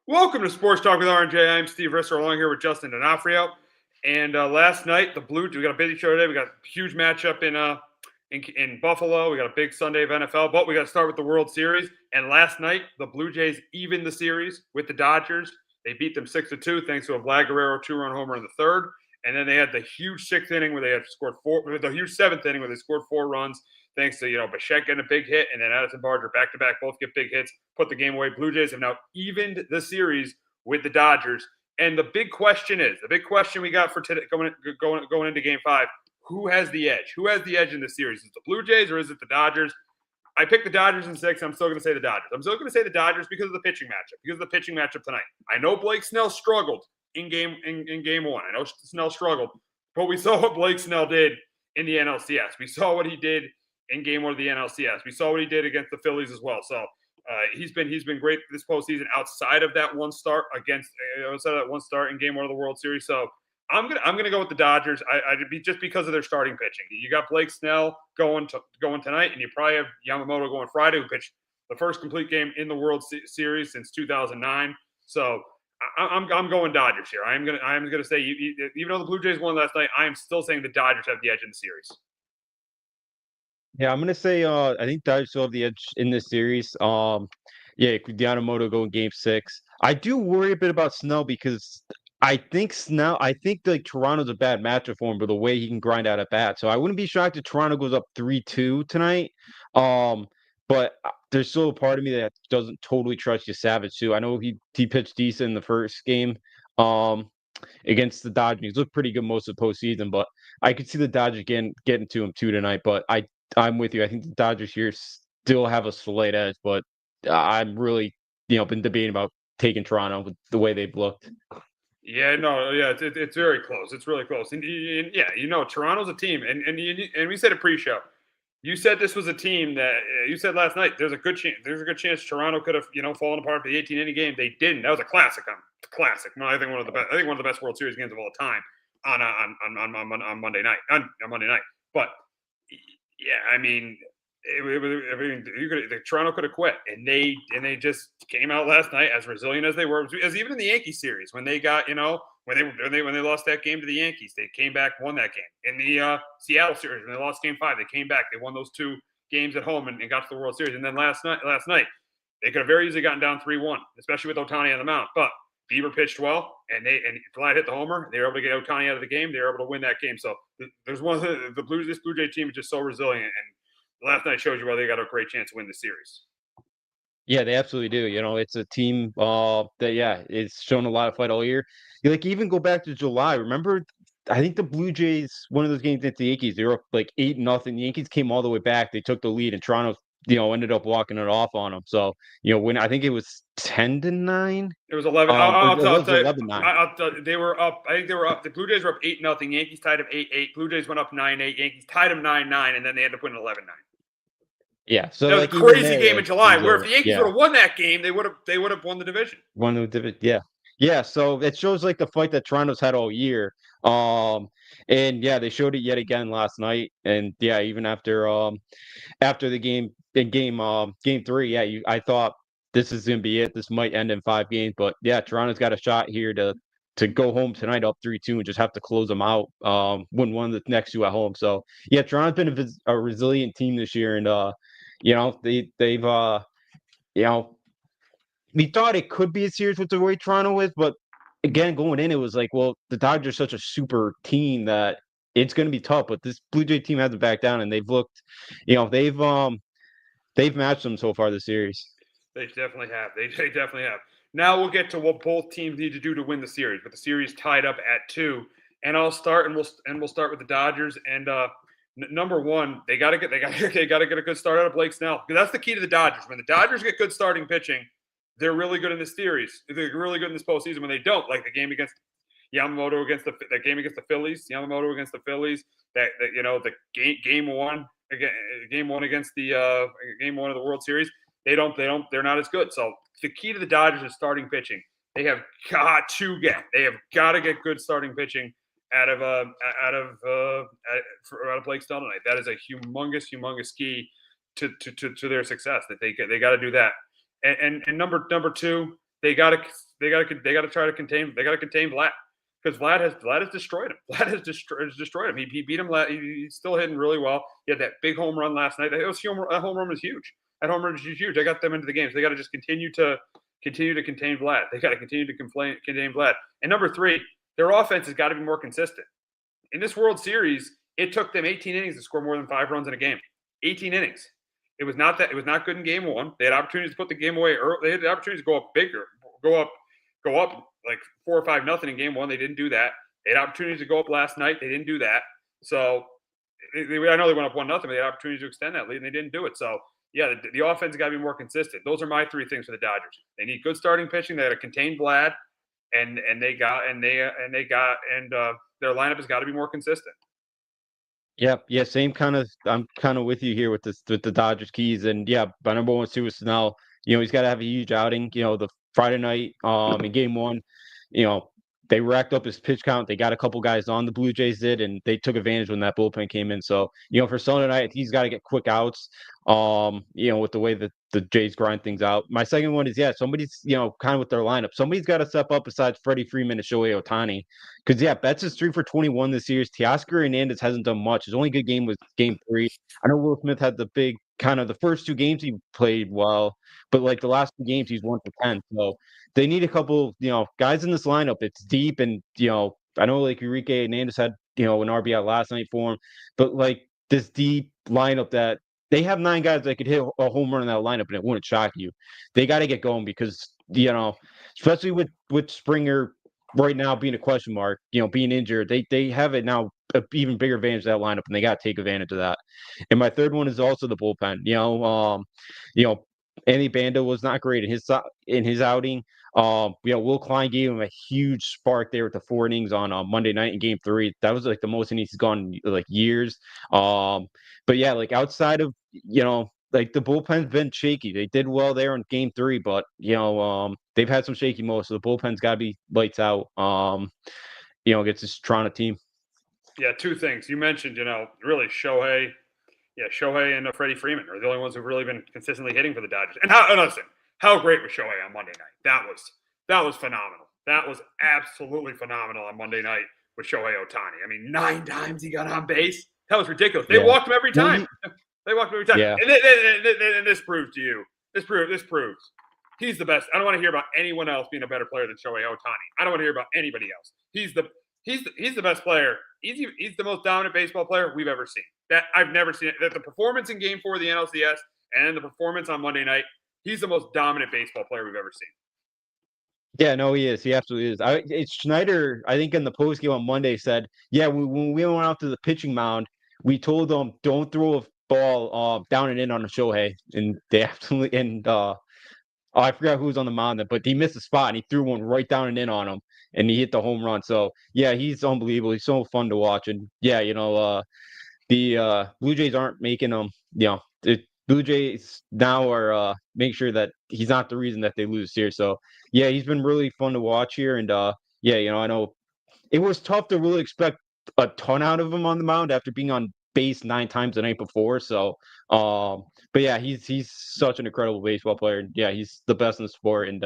Welcome to Sports Talk with R&J. I'm Steve Risser, along here with Justin D'Onofrio. And last night, we got a busy show today. We got a huge matchup in Buffalo. We got a big Sunday of NFL, but we got to start with the World Series. And last night, the Blue Jays evened the series with the Dodgers. They beat them 6-2 thanks to a Vlad Guerrero two-run homer in the third. And then they had the huge sixth inning where they had scored the huge seventh inning where they scored 4 runs. Thanks to Bichette getting a big hit, and then Addison Barger back-to-back both get big hits, put the game away. Blue Jays have now evened the series with the Dodgers. And the big question we got for today going into Game 5, who has the edge? Who has the edge in the series? Is it the Blue Jays or is it the Dodgers? I picked the Dodgers in 6. I'm still going to say the Dodgers. I'm still going to say the Dodgers because of the pitching matchup tonight. I know Blake Snell struggled in game 1. I know Snell struggled, but we saw what Blake Snell did in the NLCS. We saw what he did in Game 1 of the NLCS. We saw what he did against the Phillies as well. So he's been great this postseason outside of that one start in Game 1 of the World Series. So I'm gonna go with the Dodgers. I'd be just because of their starting pitching. You got Blake Snell going tonight, and you probably have Yamamoto going Friday, who pitched the first complete game in the World Series since 2009. So I'm going Dodgers here. I'm gonna say even though the Blue Jays won last night, I am still saying the Dodgers have the edge in the series. Yeah, I'm gonna say I think Dodgers still have the edge in this series. Yeah, Yamamoto go in Game 6. I do worry a bit about Snell because I think like Toronto's a bad matchup for him, but the way he can grind out at bat. So I wouldn't be shocked if Toronto goes up 3-2 tonight. But there's still a part of me that doesn't totally trust you, Savage too. I know he pitched decent in the first game against the Dodgers. He's looked pretty good most of the postseason, but I could see the Dodgers getting to him too tonight. But I'm with you. I think the Dodgers here still have a slight edge, but I'm really, been debating about taking Toronto with the way they've looked. Yeah, no, yeah, it's very close. It's really close, and yeah, Toronto's a team, and we said a pre-show. You said this was a team that you said last night. There's a good chance Toronto could have fallen apart for the 18-inning game. They didn't. That was a classic. Classic. No, I think one of the best World Series games of all time on Monday night. On Monday night, but yeah, I mean, Toronto could have quit, and they just came out last night as resilient as they were, as even in the Yankee series when they got when they lost that game to the Yankees, they came back, won that game. In the Seattle series when they lost Game 5, they came back, they won those 2 games at home and got to the World Series. And then last night they could have very easily gotten down 3-1, especially with Ohtani on the mound, but Bieber pitched well, and Vlad hit the homer. They were able to get Ohtani out of the game. They were able to win that game. So there's one of the Blues. This Blue Jay team is just so resilient, and last night shows you why they got a great chance to win the series. Yeah, they absolutely do. It's a team it's shown a lot of fight all year. Even go back to July. Remember, I think the Blue Jays, one of those games against the Yankees, they were up like 8-0. The Yankees came all the way back. They took the lead, and Toronto, ended up walking it off on them. So, when I think it was 10-9. It was 11. I'll tell you. 11-9. They were up. I think they were up. The Blue Jays were up 8-0. Yankees tied them 8-8. Blue Jays went up 9-8. Yankees tied them 9-9, and then they ended up winning 11-9. Yeah, so that was a crazy game in July. Where if the Yankees would have won that game, they would have won the division. Won the division, yeah. Yeah, so it shows like the fight that Toronto's had all year. And yeah, they showed it yet again last night. And yeah, even after the game in game 3, yeah, I thought this is gonna be it. This might end in 5 games, but yeah, Toronto's got a shot here to go home tonight up 3-2 and just have to close them out. Win one of the next 2 at home. So yeah, Toronto's been a resilient team this year, and they've we thought it could be a series with the way Toronto is, but again, going in, it was like, well, the Dodgers are such a super team that it's going to be tough. But this Blue Jay team hasn't backed down, and they've looked, they've matched them so far this series. They definitely have. They definitely have. Now we'll get to what both teams need to do to win the series. But the series tied up at 2, and I'll start, and we'll start with the Dodgers. And number one, they got to get a good start out of Blake Snell, because that's the key to the Dodgers. When the Dodgers get good starting pitching, they're really good in this series. They're really good in this postseason. When they don't, like the game against Yamamoto against the game against the Phillies, the game one against the game 1 of the World Series, they're not as good. So the key to the Dodgers is starting pitching. They have got to get good starting pitching out of Blake Snell tonight. That is a humongous key to their success. That they got to do that. And number 2, they got they got to try to contain. They got to contain Vlad because Vlad has destroyed him. Vlad has destroyed him. He beat him. He's still hitting really well. He had that big home run last night. That home run was huge. That home run was huge. I got them into the game. So they got to just continue to contain Vlad. They got to continue to contain Vlad. And number 3, their offense has got to be more consistent. In this World Series, it took them 18 innings to score more than 5 runs in a game. 18 innings. It was not good in game 1. They had opportunities to put the game away early. They had the opportunities to go up bigger, go up like 4 or 5 nothing in game 1. They didn't do that. They had opportunities to go up last night. They didn't do that. So I know they went up 1-0, but they had opportunities to extend that lead, and they didn't do it. So yeah, the offense got to be more consistent. Those are my 3 things for the Dodgers. They need good starting pitching. They got to contain Vlad, and their lineup has got to be more consistent. Yep. Yeah. Same kind of. I'm kind of with you here with the Dodgers keys, and yeah, my number 1 too is Snell. He's got to have a huge outing. The Friday night, in game 1, they racked up his pitch count. They got a couple guys on, the Blue Jays did, and they took advantage when that bullpen came in. So, for Sunday night, he's got to get quick outs. With the way that the Jays grind things out. My second one is, somebody's, kind of with their lineup. Somebody's got to step up besides Freddie Freeman and Shohei Ohtani. Because, Betts is 3 for 21 this year. Teoscar Hernandez hasn't done much. His only good game was game 3. I know Will Smith had the big the first 2 games he played well, but like the last 2 games he's 1 for 10. So they need a couple, guys in this lineup. It's deep, and I know like Enrique Hernandez had an RBI last night for him, but like this deep lineup that they have 9 guys that could hit a home run in that lineup, and it wouldn't shock you. They got to get going because especially with Springer right now being a question mark, being injured, they have it now an even bigger advantage of that lineup, and they got to take advantage of that. And my third one is also the bullpen. Andy Banda was not great in his outing. Will Klein gave him a huge spark there with the 4 innings on Monday night in game 3. That was like the most innings he's gone in like years. But yeah, like outside of like the bullpen's been shaky. They did well there in game 3, but they've had some shaky moments. So the bullpen's got to be lights out. Against this Toronto team. Yeah, 2 things you mentioned. Really Shohei and Freddie Freeman are the only ones who've really been consistently hitting for the Dodgers. And how great was Shohei on Monday night? That was phenomenal. That was absolutely phenomenal on Monday night with Shohei Ohtani. I mean, 9 times he got on base. That was ridiculous. They walked him every time. They walked him every time. Yeah. And this proves to you. This proves he's the best. I don't want to hear about anyone else being a better player than Shohei Ohtani. I don't want to hear about anybody else. He's the best player. He's the most dominant baseball player we've ever seen. That I've never seen it. That the performance in Game 4 of the NLCS and the performance on Monday night, he's the most dominant baseball player we've ever seen. Yeah, no, he is. He absolutely is. It's Schneider, I think in the post game on Monday said, when we went out to the pitching mound, we told them don't throw a ball down and in on the Shohei, and they absolutely I forgot who was on the mound, but he missed a spot and he threw one right down and in on him, and he hit the home run. So yeah, he's unbelievable. He's so fun to watch, and the Blue Jays aren't making them. The Blue Jays now are make sure that he's not the reason that they lose here. So yeah, he's been really fun to watch here, and I know it was tough to really expect a ton out of him on the mound after being on base 9 times the night before. So, but yeah, he's such an incredible baseball player. And yeah, he's the best in the sport. And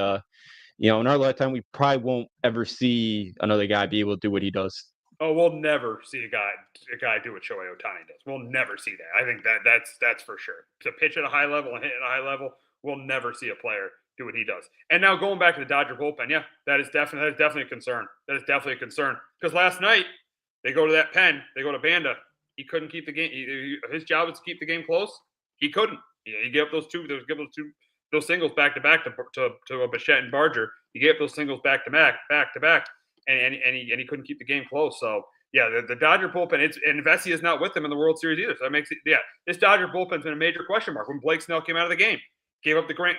in our lifetime, we probably won't ever see another guy be able to do what he does. Oh, we'll never see a guy do what Shohei Ohtani does. We'll never see that. I think that's for sure. To pitch at a high level and hit at a high level, we'll never see a player do what he does. And now going back to the Dodger bullpen, yeah, that is definitely a concern. That is definitely a concern because last night they go to that pen, they go to Banda. He couldn't keep the game. His job was to keep the game close. He couldn't. He gave up those singles back to back to Bichette and Barger. He gave up those singles back to back. And he couldn't keep the game close. So yeah, the Dodger bullpen. And Vesey is not with them in the World Series either. So that makes it. Yeah, this Dodger bullpen's been a major question mark. When Blake Snell came out of the game, gave up the grand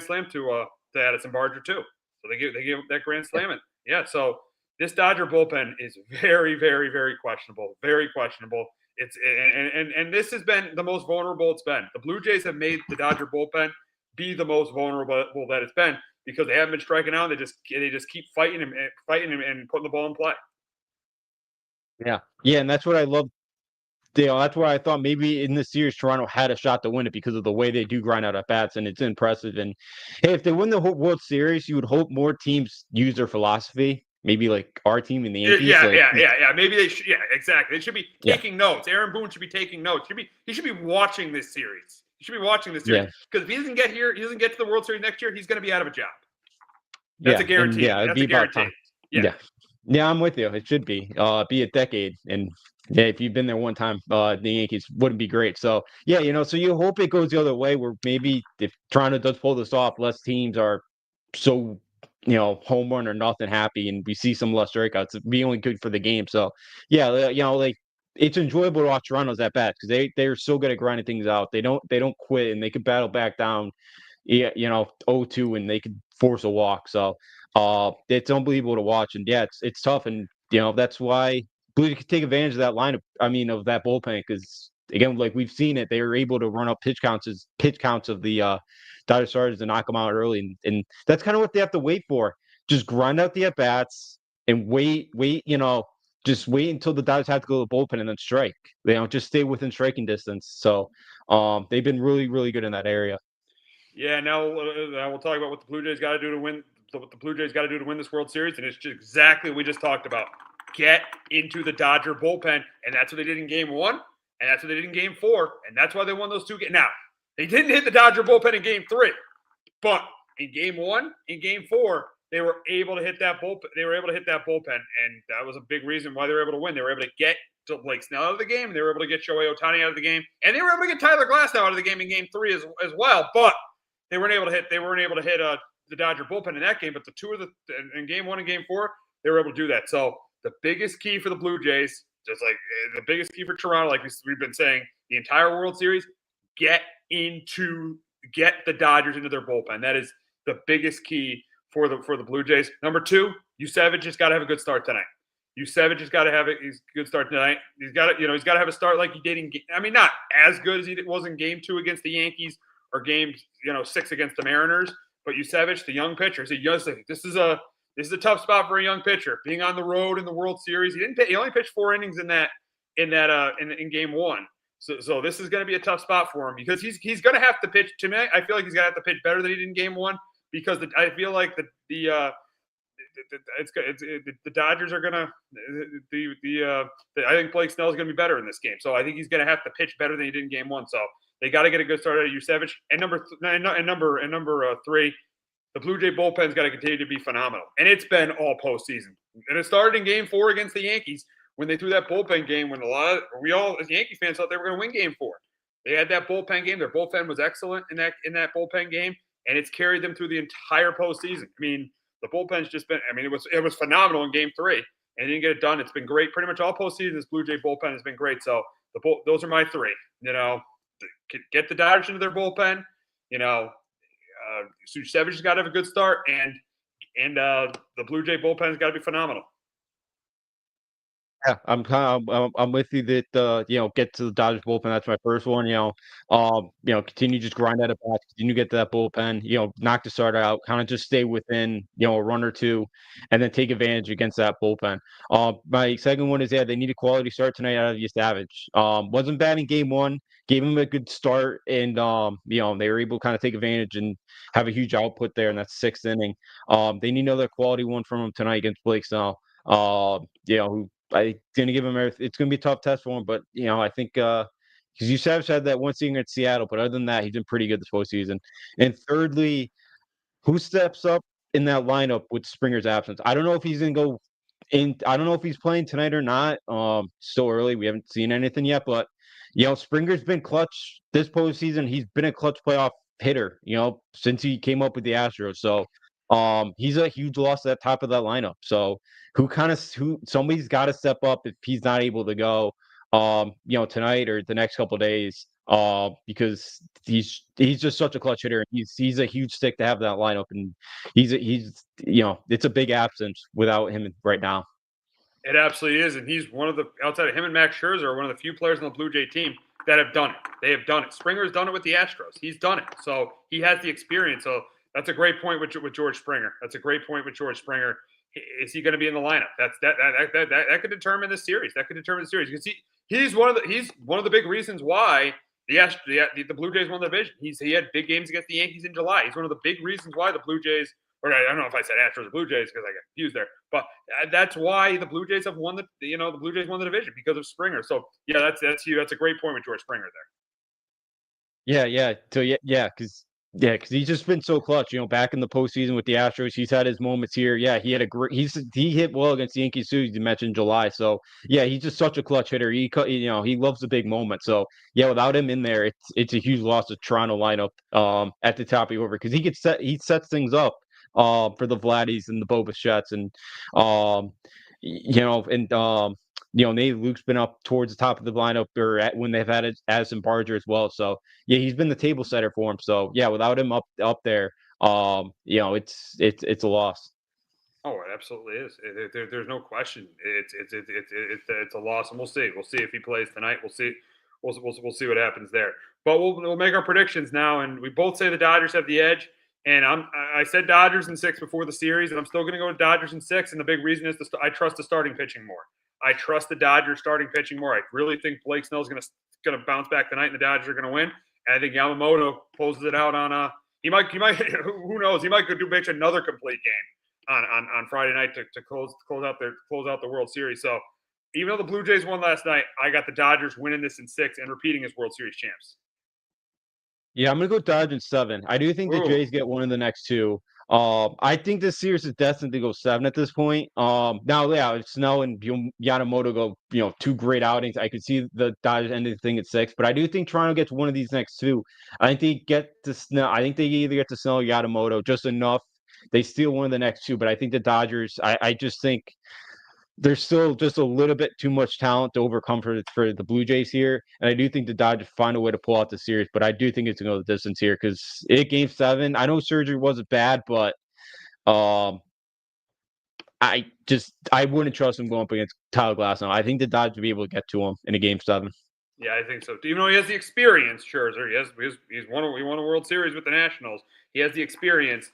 slam to Addison Barger too. So they gave up that grand slam. And yeah, so this Dodger bullpen is very, very, very questionable. Very questionable. It's and this has been the most vulnerable it's been. The Blue Jays have made the Dodger bullpen be the most vulnerable that it's been, because they haven't been striking out. They just keep fighting him and putting the ball in play. Yeah, and that's what I love that's why I thought maybe in this series Toronto had a shot to win it because of the way they do grind out at bats, and it's impressive. And hey, if they win the whole World Series, you would hope more teams use their philosophy. Maybe like our team and the Yankees, like Yeah. Maybe they should. Yeah, exactly. They should be yeah, taking notes. Aaron Boone should be taking notes. He should be watching this series. He should be watching this series yeah, because if he doesn't get here, he doesn't get to the World Series next year. He's going to be out of a job. That's a yeah, and guarantee. yeah, it'd That's be a about guarantee. time. Yeah. Yeah, yeah, I'm with you. It should be a decade, and yeah, if you've been there one time, the Yankees wouldn't be great. So yeah, so you hope it goes the other way, where maybe if Toronto does pull this off, less teams are so home run or nothing happy, and we see some less strikeouts. It'd be only good for the game. So yeah, like it's enjoyable to watch Toronto's at bats because they're so good at grinding things out. They don't quit, and they can battle back down. Yeah, 0-2, and they could force a walk. So it's unbelievable to watch. And yeah, it's tough, and that's why Blue could take advantage of that lineup. I mean, of that bullpen, because again, like we've seen it, they were able to run up pitch counts of the Dodgers starters to knock them out early, and that's kind of what they have to wait for. Just grind out the at bats and wait. Just wait until the Dodgers have to go to the bullpen and then strike. They don't just stay within striking distance. So they've been really, really good in that area. Yeah. Now we'll talk about what the Blue Jays got to do to win. What the Blue Jays got to do to win this World Series, and it's just exactly what we just talked about. Get into the Dodger bullpen, and that's what they did in Game 1, and that's what they did in Game 4, and that's why they won those two games. Now they didn't hit the Dodger bullpen in Game 3, but in Game 1, in Game 4, they were able to hit that bullpen. They were able to hit that bullpen, and that was a big reason why they were able to win. They were able to get Blake Snell out of the game. They were able to get Shohei Ohtani out of the game, and they were able to get Tyler Glasnow out of the game in Game 3 as well. But they weren't able to hit. They weren't able to hit the Dodger bullpen in that game. But the two of the in Game 1 and Game 4, they were able to do that. So the biggest key for the Blue Jays, just like the biggest key for Toronto, like we've been saying the entire World Series, get the Dodgers into their bullpen. That is the biggest key for the Blue Jays. Number 2, Savage just got to have a good start tonight. Savage has got to have a good start tonight. He's got to have a start like he did in. I mean, not as good as he was in Game 2 against the Yankees or Game 6 against the Mariners. But Savage, the young pitcher, this is a tough spot for a young pitcher. Being on the road in the World Series, he only pitched 4 innings in Game 1. So this is going to be a tough spot for him because he's going to have to pitch. To me, I feel like he's going to have to pitch better than he did in Game 1 because I feel like the Dodgers are going to I think Blake Snell is going to be better in this game. So I think he's going to have to pitch better than he did in Game 1. So they got to get a good start out of Savage. And number 3, the Blue Jay bullpen's got to continue to be phenomenal, and it's been all postseason. And it started in Game 4 against the Yankees when they threw that bullpen game. When we all as Yankee fans thought they were going to win Game 4, they had that bullpen game. Their bullpen was excellent in that bullpen game, and it's carried them through the entire postseason. I mean, the bullpen's just been. I mean, it was phenomenal in Game 3, and they didn't get it done. It's been great pretty much all postseason. This Blue Jay bullpen has been great. So those are my 3. Get the Dodgers into their bullpen. Savage has got to have a good start, and the Blue Jay bullpen's got to be phenomenal. Yeah, I'm with you that get to the Dodgers bullpen. That's my first one. Continue just grind out at bats, continue to get to that bullpen. Knock the starter out, kind of just stay within a run or two, and then take advantage against that bullpen. My second one is they need a quality start tonight out of Savage. Wasn't bad in Game 1, gave him a good start, and they were able to kind of take advantage and have a huge output there in that 6th inning. They need another quality one from him tonight against Blake Snell. Who I gonna give him everything. It's gonna be a tough test for him, but I think because Savage had that one season at Seattle, but other than that, he's been pretty good this postseason. And thirdly, who steps up in that lineup with Springer's absence? I don't know if he's gonna go in. I don't know if he's playing tonight or not. Still early. We haven't seen anything yet, but Springer's been clutch this postseason. He's been a clutch playoff hitter. Since he came up with the Astros. So he's a huge loss at the top of that lineup. So somebody's got to step up if he's not able to go, tonight or the next couple of days, because he's just such a clutch hitter. He's a huge stick to have that lineup, and it's a big absence without him right now. It absolutely is, and he's one of the outside of him and Max Scherzer, one of the few players on the Blue Jay team that have done it. They have done it. Springer's done it with the Astros. He's done it, so he has the experience. So that's a great point with George Springer. That's a great point with George Springer. Is he going to be in the lineup? That could determine the series. That could determine the series. He's one of the big reasons why the Blue Jays won the division. He had big games against the Yankees in July. He's one of the big reasons why the Blue Jays, or I don't know if I said Astros or Blue Jays because I got confused there, but that's why the Blue Jays have won the Blue Jays won the division because of Springer. So yeah, that's you. That's a great point with George Springer there. Yeah. So because he's just been so clutch. Back in the postseason with the Astros, he's had his moments here. Yeah, he had a great. He hit well against the Yankees too. You mentioned July, so yeah, he's just such a clutch hitter. He loves the big moment. So yeah, without him in there, it's a huge loss to Toronto lineup at the top of the order because he sets things up for the Vladdies and the Bo Bichetts and um Nate Luke's been up towards the top of the lineup when they've had Addison Barger as well. So yeah, he's been the table setter for him. So yeah, without him up there, it's a loss. Oh, it absolutely is. There's no question. It's a loss, and we'll see. We'll see if he plays tonight. We'll see. We'll see what happens there. But we'll make our predictions now, and we both say the Dodgers have the edge. And I said Dodgers in 6 before the series, and I'm still going to go with Dodgers in 6. And the big reason is I trust the starting pitching more. I trust the Dodgers starting pitching more. I really think Blake Snell's going to bounce back tonight, and the Dodgers are going to win. And I think Yamamoto closes it out on he might who knows, he might go do another complete game on Friday night to close out the World Series. So even though the Blue Jays won last night, I got the Dodgers winning this in 6 and repeating as World Series champs. Yeah, I'm gonna go Dodgers in 7. I do think the Jays get one in the next 2. I think this series is destined to go 7 at this point. Now, yeah, if Snell and Yamamoto go, 2 great outings, I could see the Dodgers ending the thing at 6. But I do think Toronto gets one of these next 2. I think they get to Snell. I think they either get to Snell or Yamamoto just enough. They steal one of the next 2, but I think the Dodgers. I just think there's still just a little bit too much talent to overcome for the Blue Jays here, and I do think the Dodgers find a way to pull out the series. But I do think it's gonna go the distance here because Game 7. I know surgery wasn't bad, but um, I wouldn't trust him going up against Tyler Glasnow. I think the Dodgers will be able to get to him in a Game 7. Yeah, I think so. Even though he has the experience, Scherzer, he won a World Series with the Nationals. He has the experience.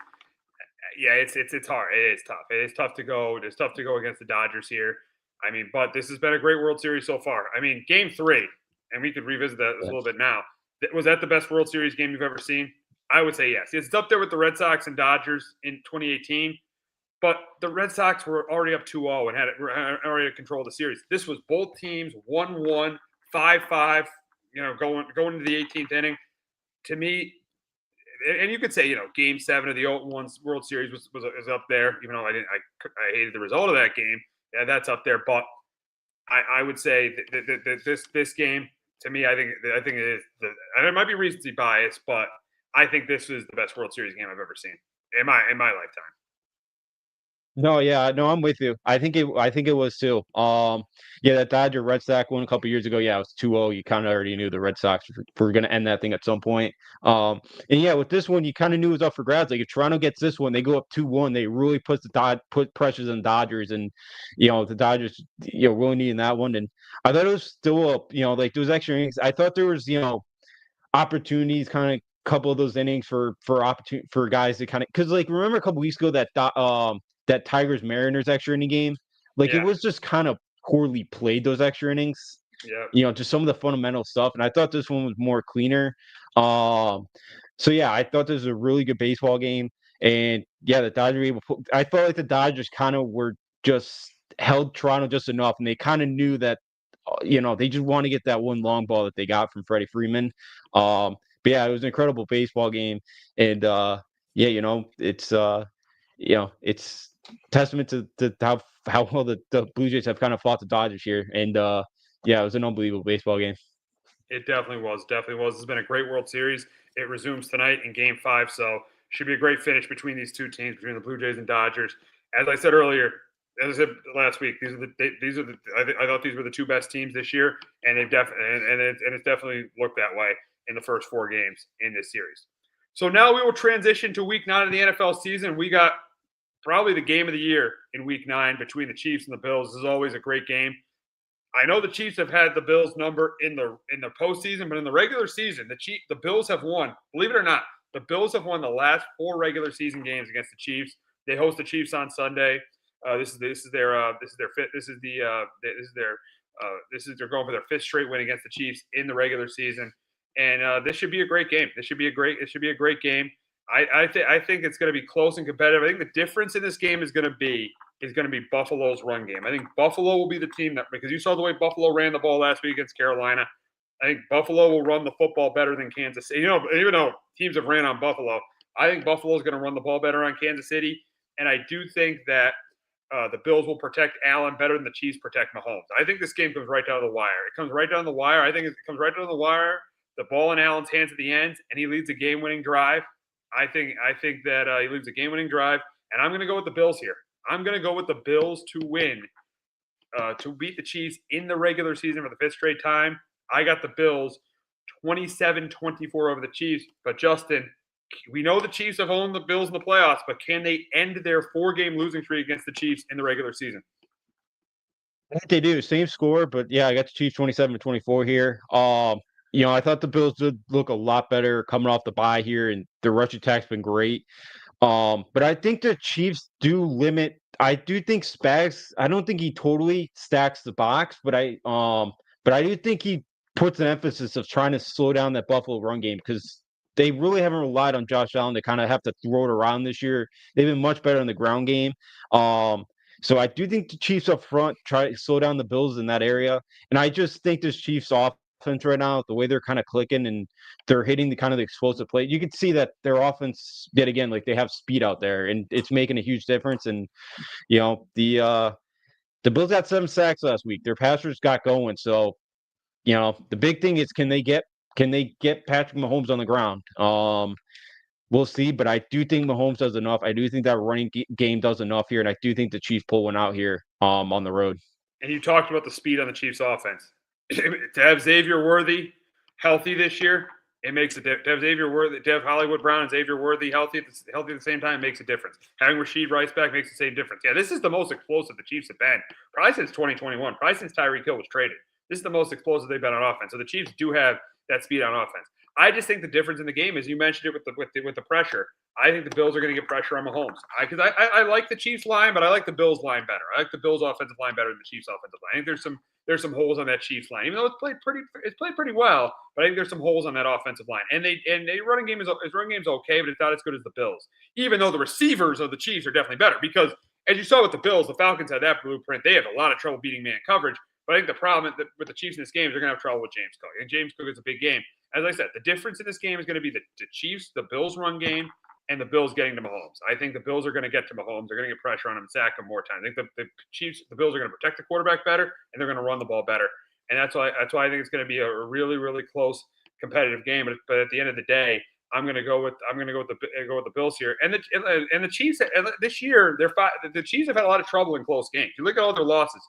Yeah, it's hard. It is tough. It is tough to go. It's tough to go against the Dodgers here. I mean, but this has been a great World Series so far. I mean, Game 3, and we could revisit that a little bit now. Was that the best World Series game you've ever seen? I would say yes. It's up there with the Red Sox and Dodgers in 2018. But the Red Sox were already up 2-0 and had already control of the series. This was both teams 1-1, 5-5. Going into the 18th inning. To me, and you could say, Game 7 of the 0-1 World Series was up there, even though I hated the result of that game. Yeah, that's up there. But I would say that this game, to me, I think it is and it might be recency bias, but I think this is the best World Series game I've ever seen in my lifetime. No, yeah, no, I'm with you. I think it was too. Yeah, that Dodger Red Sox one a couple years ago. Yeah, it was 2-0. You kind of already knew the Red Sox were going to end that thing at some point. And yeah, with this one, you kind of knew it was up for grabs. Like if Toronto gets this one, they go up 2-1. They really put pressures on Dodgers, and the Dodgers, really needing that one. And I thought it was still up. Like there was extra innings. I thought there was opportunities, kind of couple of those innings for opportunity for guys to kind of because like remember a couple weeks ago that Tigers Mariners extra inning game, like it was just kind of poorly played those extra innings. Yeah. Just some of the fundamental stuff, and I thought this one was more cleaner. So yeah, I thought this was a really good baseball game, and yeah, the Dodgers were able. I felt like the Dodgers kind of were just held Toronto just enough, and they kind of knew that. They just want to get that one long ball that they got from Freddie Freeman. But yeah, it was an incredible baseball game, and yeah, it's testament to how well the Blue Jays have kind of fought the Dodgers here, and yeah, it was an unbelievable baseball game. It definitely was. Definitely was. It's been a great World Series. It resumes tonight in Game 5, so should be a great finish between these two teams, between the Blue Jays and Dodgers. As I said earlier, as I said last week, I thought these were the 2 best teams this year, and it's definitely looked that way in the first 4 games in this series. So now we will transition to Week 9 of the NFL season. We got probably the game of the year in Week 9 between the Chiefs and the Bills. This is always a great game. I know the Chiefs have had the Bills number in the postseason, but in the regular season, the Bills have won. Believe it or not, the Bills have won the last 4 regular season games against the Chiefs. They host the Chiefs on Sunday. This is their They're going for their fifth straight win against the Chiefs in the regular season, and this should be a great game. It should be a great game. I think it's going to be close and competitive. I think the difference in this game is going to be Buffalo's run game. I think Buffalo will be the team that, because you saw the way Buffalo ran the ball last week against Carolina. I think Buffalo will run the football better than Kansas City. Even though teams have ran on Buffalo, I think Buffalo is going to run the ball better on Kansas City, and I do think that the Bills will protect Allen better than the Chiefs protect Mahomes. I think this game comes right down to the wire. It comes right down to the wire. I think it comes right down to the wire. The ball in Allen's hands at the end, and he leads a game-winning drive. I think that he leads a game-winning drive, and I'm going to go with the Bills here. I'm going to go with the Bills to win, to beat the Chiefs in the regular season for the fifth straight time. I got the Bills 27-24 over the Chiefs. But Justin, we know the Chiefs have owned the Bills in the playoffs, but can they end their 4-game losing streak against the Chiefs in the regular season? I think they do. Same score, but yeah, I got the Chiefs 27-24 here. I thought the Bills did look a lot better coming off the bye here, and the rush attack's been great. But I think the Chiefs do limit. I do think Spags. I don't think he totally stacks the box, but I do think he puts an emphasis of trying to slow down that Buffalo run game because they really haven't relied on Josh Allen to kind of have to throw it around this year. They've been much better in the ground game. So I do think the Chiefs up front try to slow down the Bills in that area, and I just think this Chiefs offense right now, the way they're kind of clicking and they're hitting the kind of the explosive play, you can see that their offense yet again, like they have speed out there, and it's making a huge difference. And the Bills got 7 sacks last week. Their passers got going, so the big thing is can they get Patrick Mahomes on the ground? We'll see, but I do think Mahomes does enough. I do think that running game does enough here, and I do think the Chiefs pull one out here on the road. And you talked about the speed on the Chiefs' offense. To have Xavier Worthy healthy this year, it makes a difference. To have Hollywood Brown and Xavier Worthy healthy at the same time makes a difference. Having Rashid Rice back makes the same difference. Yeah, this is the most explosive the Chiefs have been probably since 2021. Probably since Tyreek Hill was traded. This is the most explosive they've been on offense. So the Chiefs do have that speed on offense. I just think the difference in the game is you mentioned it with the pressure. I think the Bills are going to get pressure on Mahomes. Because I like the Chiefs line, but I like the Bills line better. I like the Bills offensive line better than the Chiefs offensive line. I think there's some holes on that Chiefs line, even though it's played pretty well. But I think there's some holes on that offensive line. And his running game is okay, but it's not as good as the Bills. Even though the receivers of the Chiefs are definitely better, because as you saw with the Bills, the Falcons had that blueprint. They have a lot of trouble beating man coverage. But I think the problem with the Chiefs in this game is they're going to have trouble with James Cook. And James Cook is a big game. As I said, the difference in this game is going to be the Chiefs, the Bills run game, and the Bills getting to Mahomes. I think the Bills are going to get to Mahomes. They're going to get pressure on him and sack him more times. I think the Bills are going to protect the quarterback better, and they're going to run the ball better. And that's why I think it's going to be a really, really close competitive game. But at the end of the day, I'm going to go with the Bills here. And the Chiefs this year, the Chiefs have had a lot of trouble in close games. You look at all their losses.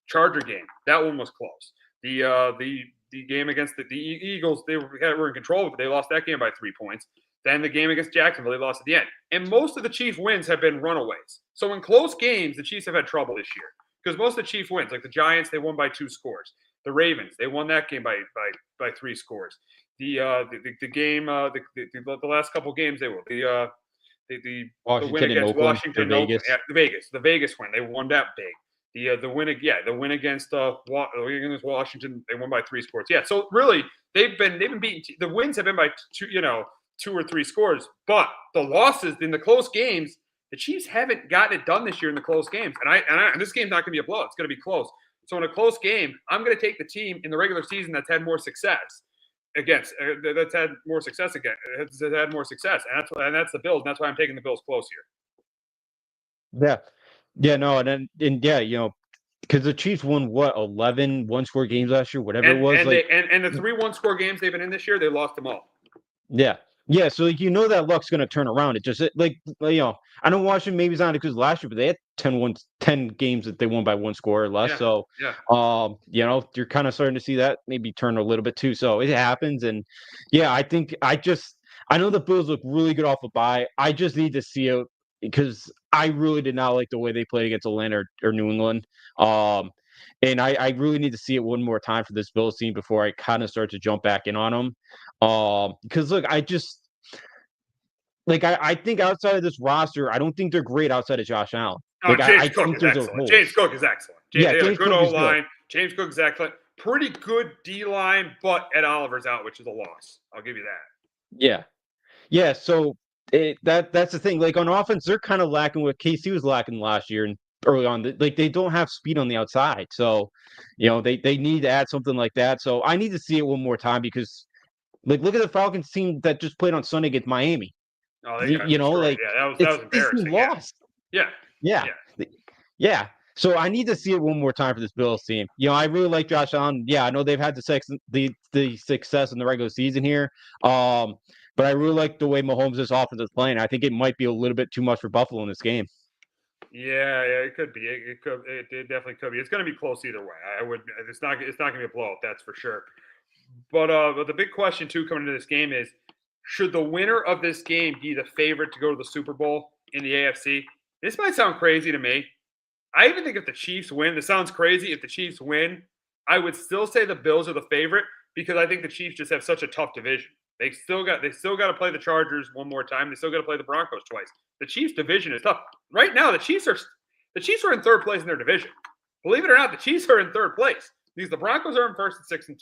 Charger game, that one was close. The game against the Eagles, they were in control, but they lost that game by 3 points. Then the game against Jacksonville, they lost at the end. And most of the Chiefs wins have been runaways. So in close games, the Chiefs have had trouble this year because most of the Chiefs wins, like the Giants, they won by 2 scores. The Ravens, they won that game by 3 scores. The last couple games they won. The win against Washington, Vegas. Yeah, the Vegas win, they won that big. The win against Washington, they won by 3 scores. Yeah, so really they've been beaten. The wins have been by 2 or 3 scores, but the losses in the close games, the Chiefs haven't gotten it done this year in the close games. And this game's not going to be a blowout; it's going to be close. So in a close game, I'm going to take the team in the regular season that's had more success against, and that's had more success, and that's the Bills. And that's why I'm taking the Bills close here. Yeah. Yeah, no, and yeah, because the Chiefs won 11 one-score games last year, whatever it was. And the 3 one-score games they've been in this year, they lost them all. Yeah, so that luck's gonna turn around. It just I don't watch it. Maybe it's not because last year, but they had 10 games that they won by 1 score or less. Yeah, so yeah. You're kind of starting to see that maybe turn a little bit too. So it happens, and yeah, I know the Bills look really good off a bye. I just need to see it because I really did not like the way they played against Atlanta or New England. And I really need to see it one more time for this Bills team before I kind of start to jump back in on them. Because look, I think outside of this roster, I don't think they're great outside of Josh Allen. James Cook is excellent. Yeah, They got a James good Cook O is good. line. James Cook's excellent. Pretty good D line, but Ed Oliver's out, which is a loss. I'll give you that. Yeah. Yeah, so that's the thing. Like on offense, they're kind of lacking what KC was lacking last year and early on. Like they don't have speed on the outside, so they need to add something like that. So I need to see it one more time because like look at the Falcons team that just played on Sunday against Miami. Oh, they got destroyed. Like Yeah, that it's was this team embarrassing. Yeah, lost. yeah, Yeah, yeah. yeah. So I need to see it one more time for this Bills team. I really like Josh Allen. Yeah, I know they've had the success in the regular season here. But I really like the way Mahomes' offense is playing. I think it might be a little bit too much for Buffalo in this game. Yeah, it could be. It definitely could be. It's going to be close either way. I would. It's not. It's not going to be a blowout. That's for sure. But the big question too coming into this game is: should the winner of this game be the favorite to go to the Super Bowl in the AFC? This might sound crazy to me. I even think if the Chiefs win, this sounds crazy. If the Chiefs win, I would still say the Bills are the favorite because I think the Chiefs just have such a tough division. They still got to play the Chargers one more time. They still got to play the Broncos twice. The Chiefs division is tough. Right now, the Chiefs are in third place in their division. Believe it or not, the Chiefs are in third place. Because the Broncos are in first at 6-2.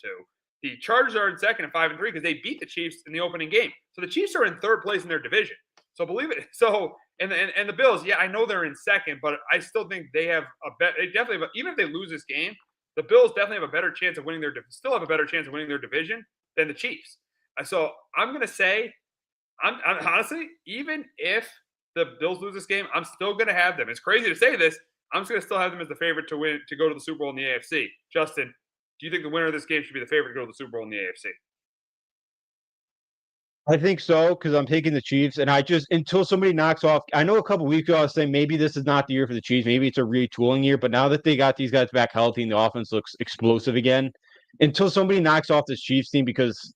The Chargers are in second at 5-3 because they beat the Chiefs in the opening game. So the Chiefs are in third place in their division. So believe it. So and the Bills, yeah, I know they're in second, but I still think they have a bet. They definitely have, even if they lose this game, the Bills definitely have a better chance of winning their division than the Chiefs. So I'm gonna say, I'm honestly, even if the Bills lose this game, I'm still gonna have them. It's crazy to say this. I'm just gonna still have them as the favorite to go to the Super Bowl in the AFC. Justin, do you think the winner of this game should be the favorite to go to the Super Bowl in the AFC? I think so because I'm taking the Chiefs, and I just until somebody knocks off. I know a couple weeks ago I was saying maybe this is not the year for the Chiefs. Maybe it's a retooling year. But now that they got these guys back healthy and the offense looks explosive again, until somebody knocks off this Chiefs team because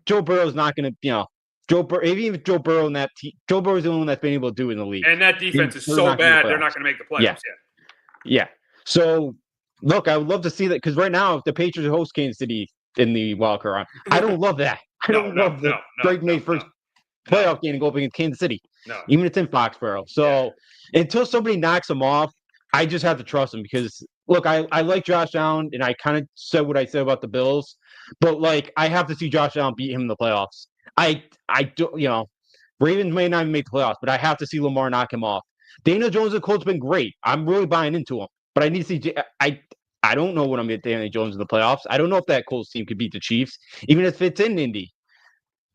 Joe Burrow's not going to, even if Joe Burrow and Joe Burrow's the only one that's been able to do it in the league. And that defense is so bad, they're not going to make the playoffs yeah. yet. Yeah. So look, I would love to see that because right now, if the Patriots host Kansas City in the wild card round, I don't love that. I don't love the Drake May first playoff game to go up against Kansas City, even if it's in Foxborough. So until somebody knocks them off, I just have to trust them because look, I like Josh Allen, and I kind of said what I said about the Bills, but like I have to see Josh Allen beat him in the playoffs. I don't, Ravens may not even make the playoffs, but I have to see Lamar knock him off. Daniel Jones and Colts been great. I'm really buying into him, but I need to see. I don't know what I'm getting Daniel Jones in the playoffs. I don't know if that Colts team could beat the Chiefs, even if it's in Indy.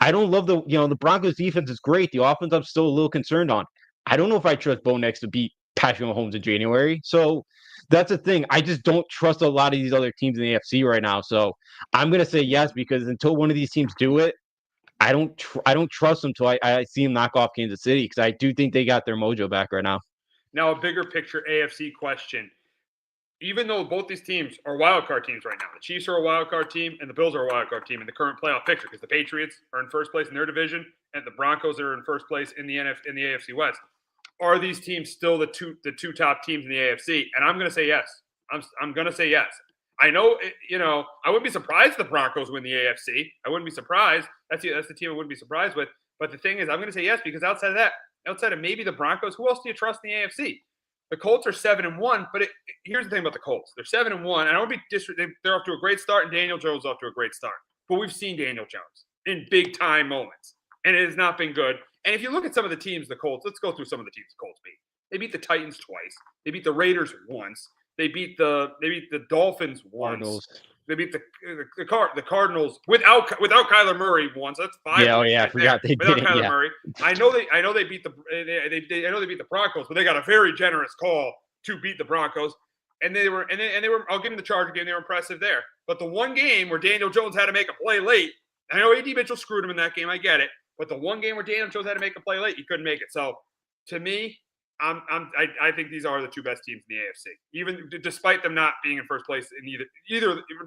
I don't love the Broncos defense is great. The offense I'm still a little concerned on. I don't know if I trust Bo Nix to beat Patrick Mahomes in January. So that's the thing. I just don't trust a lot of these other teams in the AFC right now. So I'm gonna say yes because until one of these teams do it, I don't trust them until I see them knock off Kansas City because I do think they got their mojo back right now. Now, a bigger picture AFC question. Even though both these teams are wild card teams right now, the Chiefs are a wild card team and the Bills are a wild card team in the current playoff picture because the Patriots are in first place in their division and the Broncos are in first place in the AFC West. Are these teams still the two top teams in the AFC? And I'm going to say yes. I'm going to say yes. I know, I wouldn't be surprised if the Broncos win the AFC. I wouldn't be surprised. That's the team I wouldn't be surprised with. But the thing is, I'm going to say yes because outside of maybe the Broncos, who else do you trust in the AFC? The Colts are 7-1, but here's the thing about the Colts: they're 7-1, and I don't be they're off to a great start, and Daniel Jones is off to a great start. But we've seen Daniel Jones in big time moments, and it has not been good. And if you look at some of the teams the Colts, let's go through some of the teams the Colts beat. They beat the Titans twice. They beat the Raiders once. They beat the Dolphins once. Cardinals. They beat the Cardinals without Kyler Murray once. That's 5. Yeah, I forgot they without did it. Kyler Murray. I know they beat I know they beat the Broncos, but they got a very generous call to beat the Broncos. And they were I'll give them the Charger game. They were impressive there. But the one game where Daniel Jones had to make a play late, I know AD Mitchell screwed him in that game. I get it. But the one game where Daniel Jones had to make a play late, he couldn't make it. So to me, I think these are the two best teams in the AFC, even despite them not being in first place in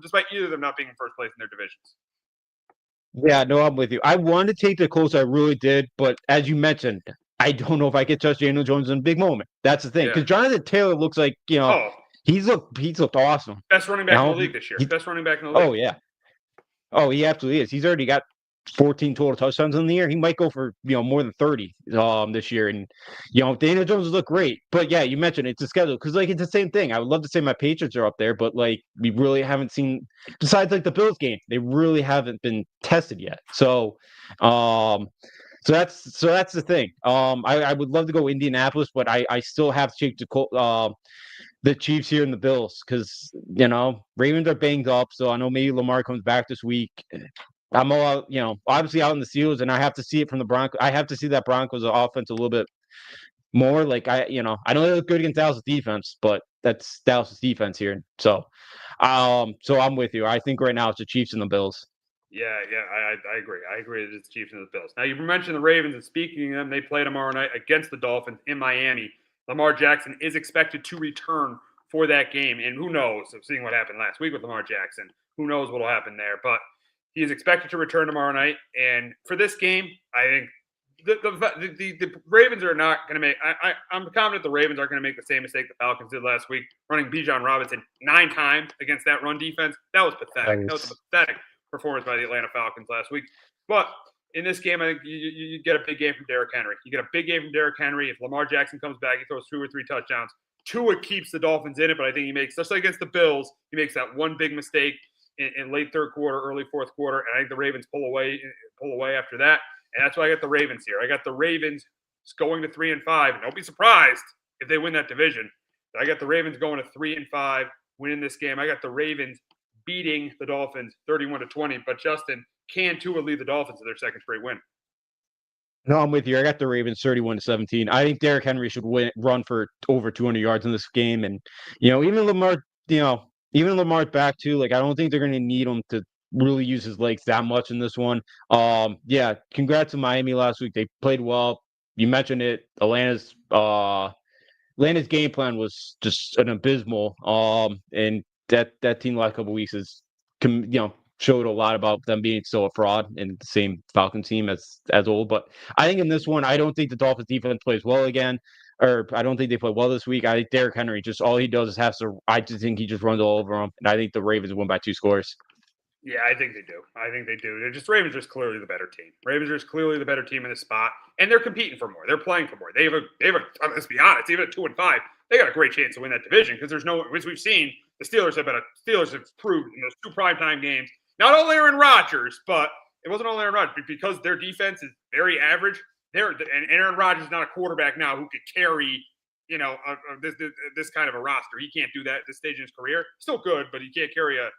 despite either of them not being in first place in their divisions. Yeah, no, I'm with you. I wanted to take the Colts, I really did, but as you mentioned, I don't know if I could trust Daniel Jones in a big moment. That's the thing, because Jonathan Taylor looks like he's looked awesome. Best running back in the league this year. Best running back in the league. Oh yeah. Oh, he absolutely is. He's already got 14 total touchdowns in the year. He might go for more than 30 this year. And Daniel Jones has looked great. But yeah, you mentioned it's a schedule because it's the same thing. I would love to say my Patriots are up there, but we really haven't seen, besides the Bills game, they really haven't been tested yet. So that's the thing. I would love to go Indianapolis, but I still have to take the Chiefs here and the Bills because Ravens are banged up. So I know maybe Lamar comes back this week. I'm all out, obviously out in the Steelers, and I have to see it from the Broncos. I have to see that Broncos offense a little bit more. I know they look good against Dallas defense, but that's Dallas defense here. So I'm with you. I think right now it's the Chiefs and the Bills. Yeah, I agree. I agree that it's the Chiefs and the Bills. Now, you mentioned the Ravens, and speaking of them, they play tomorrow night against the Dolphins in Miami. Lamar Jackson is expected to return for that game, and who knows, seeing what happened last week with Lamar Jackson, who knows what will happen there, but he is expected to return tomorrow night, and for this game, I think the Ravens are not going to make – I'm confident the Ravens aren't going to make the same mistake the Falcons did last week, running Bijan Robinson 9 times against that run defense. That was pathetic. That was a pathetic performance by the Atlanta Falcons last week. But in this game, I think you get a big game from Derrick Henry. You get a big game from Derrick Henry. If Lamar Jackson comes back, he throws 2 or 3 touchdowns. Tua keeps the Dolphins in it, but I think he makes, especially against the Bills, he makes that one big mistake in late third quarter, early fourth quarter, and I think the Ravens pull away after that. And that's why I got the Ravens here. I got the Ravens going to 3-5. And don't be surprised if they win that division. But I got the Ravens going to 3-5, winning this game. I got the Ravens beating the Dolphins 31-20. But Justin, can Tua lead the Dolphins to their second straight win? No, I'm with you. I got the Ravens 31-17. I think Derrick Henry should run for over 200 yards in this game. And, even Lamar's back too. I don't think they're going to need him to really use his legs that much in this one. Yeah, congrats to Miami last week. They played well. You mentioned it. Atlanta's game plan was just an abysmal. And that team the last couple of weeks has showed a lot about them being still a fraud and the same Falcon team as old. But I think in this one, I don't think the Dolphins defense plays well again. Or I don't think they play well this week. I think Derrick Henry all he does is I just think he just runs all over them. And I think the Ravens win by 2 scores. Yeah, I think they do. Ravens are just clearly the better team. Ravens are just clearly the better team in this spot, and they're competing for more. They're playing for more. They have a. Let's be honest. Even at 2-5, they got a great chance to win that division because there's no. As we've seen, the Steelers have proved in those 2 primetime games. Not only Aaron Rodgers, but it wasn't only Aaron Rodgers, but because their defense is very average. And Aaron Rodgers is not a quarterback now who could carry. This kind of a roster. He can't do that at this stage in his career. Still good, but he can't carry a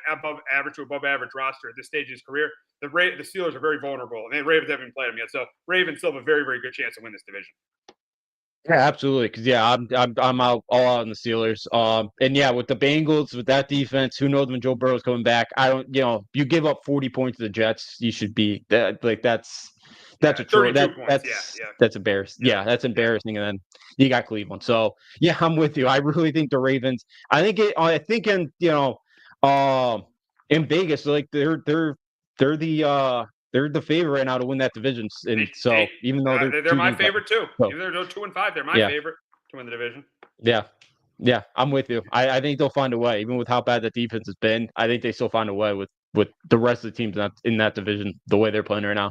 above average to above average roster at this stage of his career. The Steelers are very vulnerable, and the Ravens haven't even played them yet. So Ravens still have a very, very good chance to win this division. Yeah, absolutely. Because I'm all out on the Steelers. And yeah, with the Bengals, with that defense, who knows when Joe Burrow's coming back? I don't. You give up 40 points to the Jets, you should be that. That's a true. That's embarrassing. Yeah, that's embarrassing. And then you got Cleveland. So yeah, I'm with you. I really think the Ravens. I think in Vegas, they're the favorite right now to win that division. And even though they're my favorite too. Even though they're 2-5, they're my favorite to win the division. Yeah, I'm with you. I think they'll find a way, even with how bad the defense has been. I think they still find a way with the rest of the teams in that division the way they're playing right now.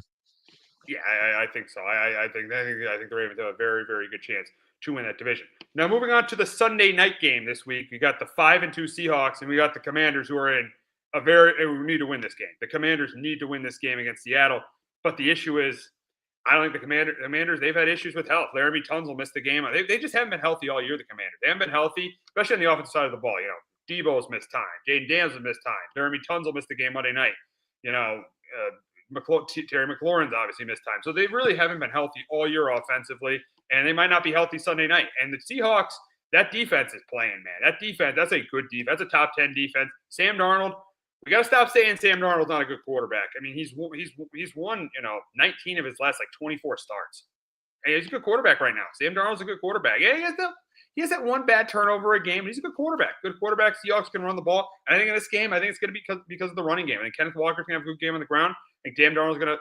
Yeah, I think so. I think the Ravens have a very, very good chance to win that division. Now, moving on to the Sunday night game this week, we got the 5-2 Seahawks, and we got the Commanders, who are in we need to win this game. The Commanders need to win this game against Seattle, but the issue is, I don't think the Commanders, they've had issues with health. Laramie Tunsil missed the game. They just haven't been healthy all year, the Commanders. They haven't been healthy, especially on the offensive side of the ball. Debo's missed time. Jaden Daniels has missed time. Laramie Tunsil missed the game Monday night. Terry McLaurin's obviously missed time. So they really haven't been healthy all year offensively, and they might not be healthy Sunday night. And the Seahawks, that defense is playing, man. That defense, that's a good defense. That's a top 10 defense. Sam Darnold, we got to stop saying Sam Darnold's not a good quarterback. I mean, he's won 19 of his last 24 starts. And he's a good quarterback right now. Sam Darnold's a good quarterback. Yeah, he has that one bad turnover a game, but he's a good quarterback. Good quarterback. Seahawks can run the ball. And I think in this game, it's going to be because of the running game. I think Kenneth Walker's going to have a good game on the ground. I think Sam Darnold's going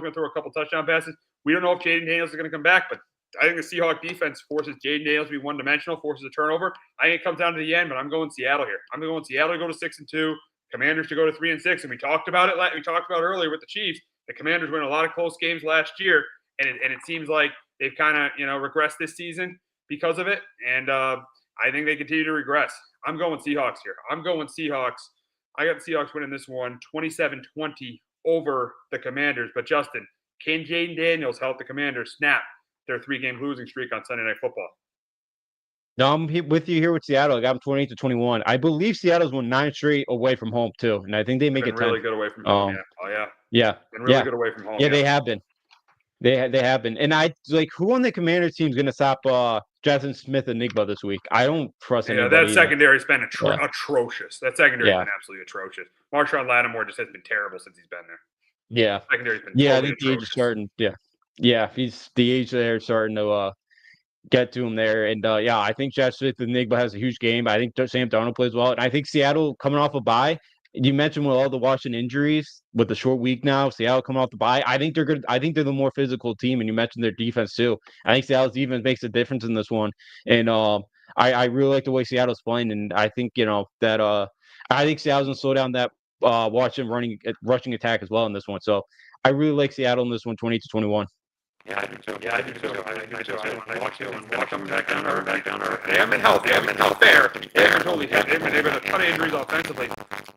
to throw a couple touchdown passes. We don't know if Jaden Daniels is going to come back, but I think the Seahawks defense forces Jaden Daniels to be one-dimensional, forces a turnover. I think it comes down to the end, but I'm going Seattle here. I'm going Seattle to go to 6-2. Commanders to go to 3-6, and we talked about it. We talked about earlier with the Chiefs. The Commanders win a lot of close games last year, and it seems like they've kind of regressed this season because of it. And I think they continue to regress. I'm going Seahawks here. I'm going Seahawks. I got the Seahawks winning this one 27-20 over the Commanders. But Justin, can Jaden Daniels help the Commanders snap their 3-game losing streak on Sunday Night Football? No, I'm with you here with Seattle. I got them 28-21. I believe Seattle's won 9 straight away from home too, and I think they make it 10. Really good away from home. Yeah. Been really good away from home. Yeah, they have been. They have been. And I like who on the Commanders team is going to stop Jackson Smith-Njigba this week? I don't trust anybody. That secondary's been atrocious. That secondary's been absolutely atrocious. Marshawn Lattimore just has been terrible since he's been there. Yeah. Secondary's been I think the age is starting. Yeah, he's the age there starting to get to him there. And I think Jackson Smith-Njigba has a huge game. I think Sam Darnold plays well. And I think Seattle coming off a bye. You mentioned with all the Washington injuries with the short week now, Seattle coming off the bye. I think they're good. I think they're the more physical team, and you mentioned their defense too. I think Seattle's defense makes a difference in this one, and I really like the way Seattle's playing, and I think that I think Seattle's gonna slow down that Washington rushing attack as well in this one. So I really like Seattle in this one, 20-21. Yeah, I do too. I do too. I watch it and coming back down to earth. They haven't been healthy. Fair. They've been a ton of injuries offensively,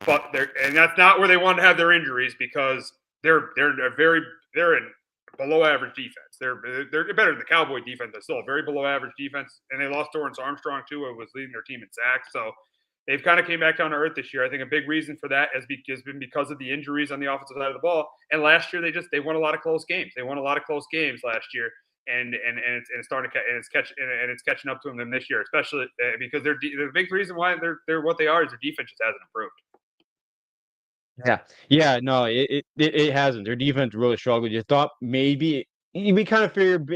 but that's not where they want to have their injuries because they're in below average defense. They're better than the Cowboy defense. They're still a very below average defense, and they lost Dorrance Armstrong too, who was leading their team in sacks. So they've kind of came back down to earth this year. I think a big reason for that has been because of the injuries on the offensive side of the ball. And last year they won a lot of close games. They won a lot of close games last year, and it's starting to it's catching up to them this year, especially because the big reason why they're what they are is their defense just hasn't improved. No, it hasn't. Their defense really struggled. You thought maybe we kind of figured,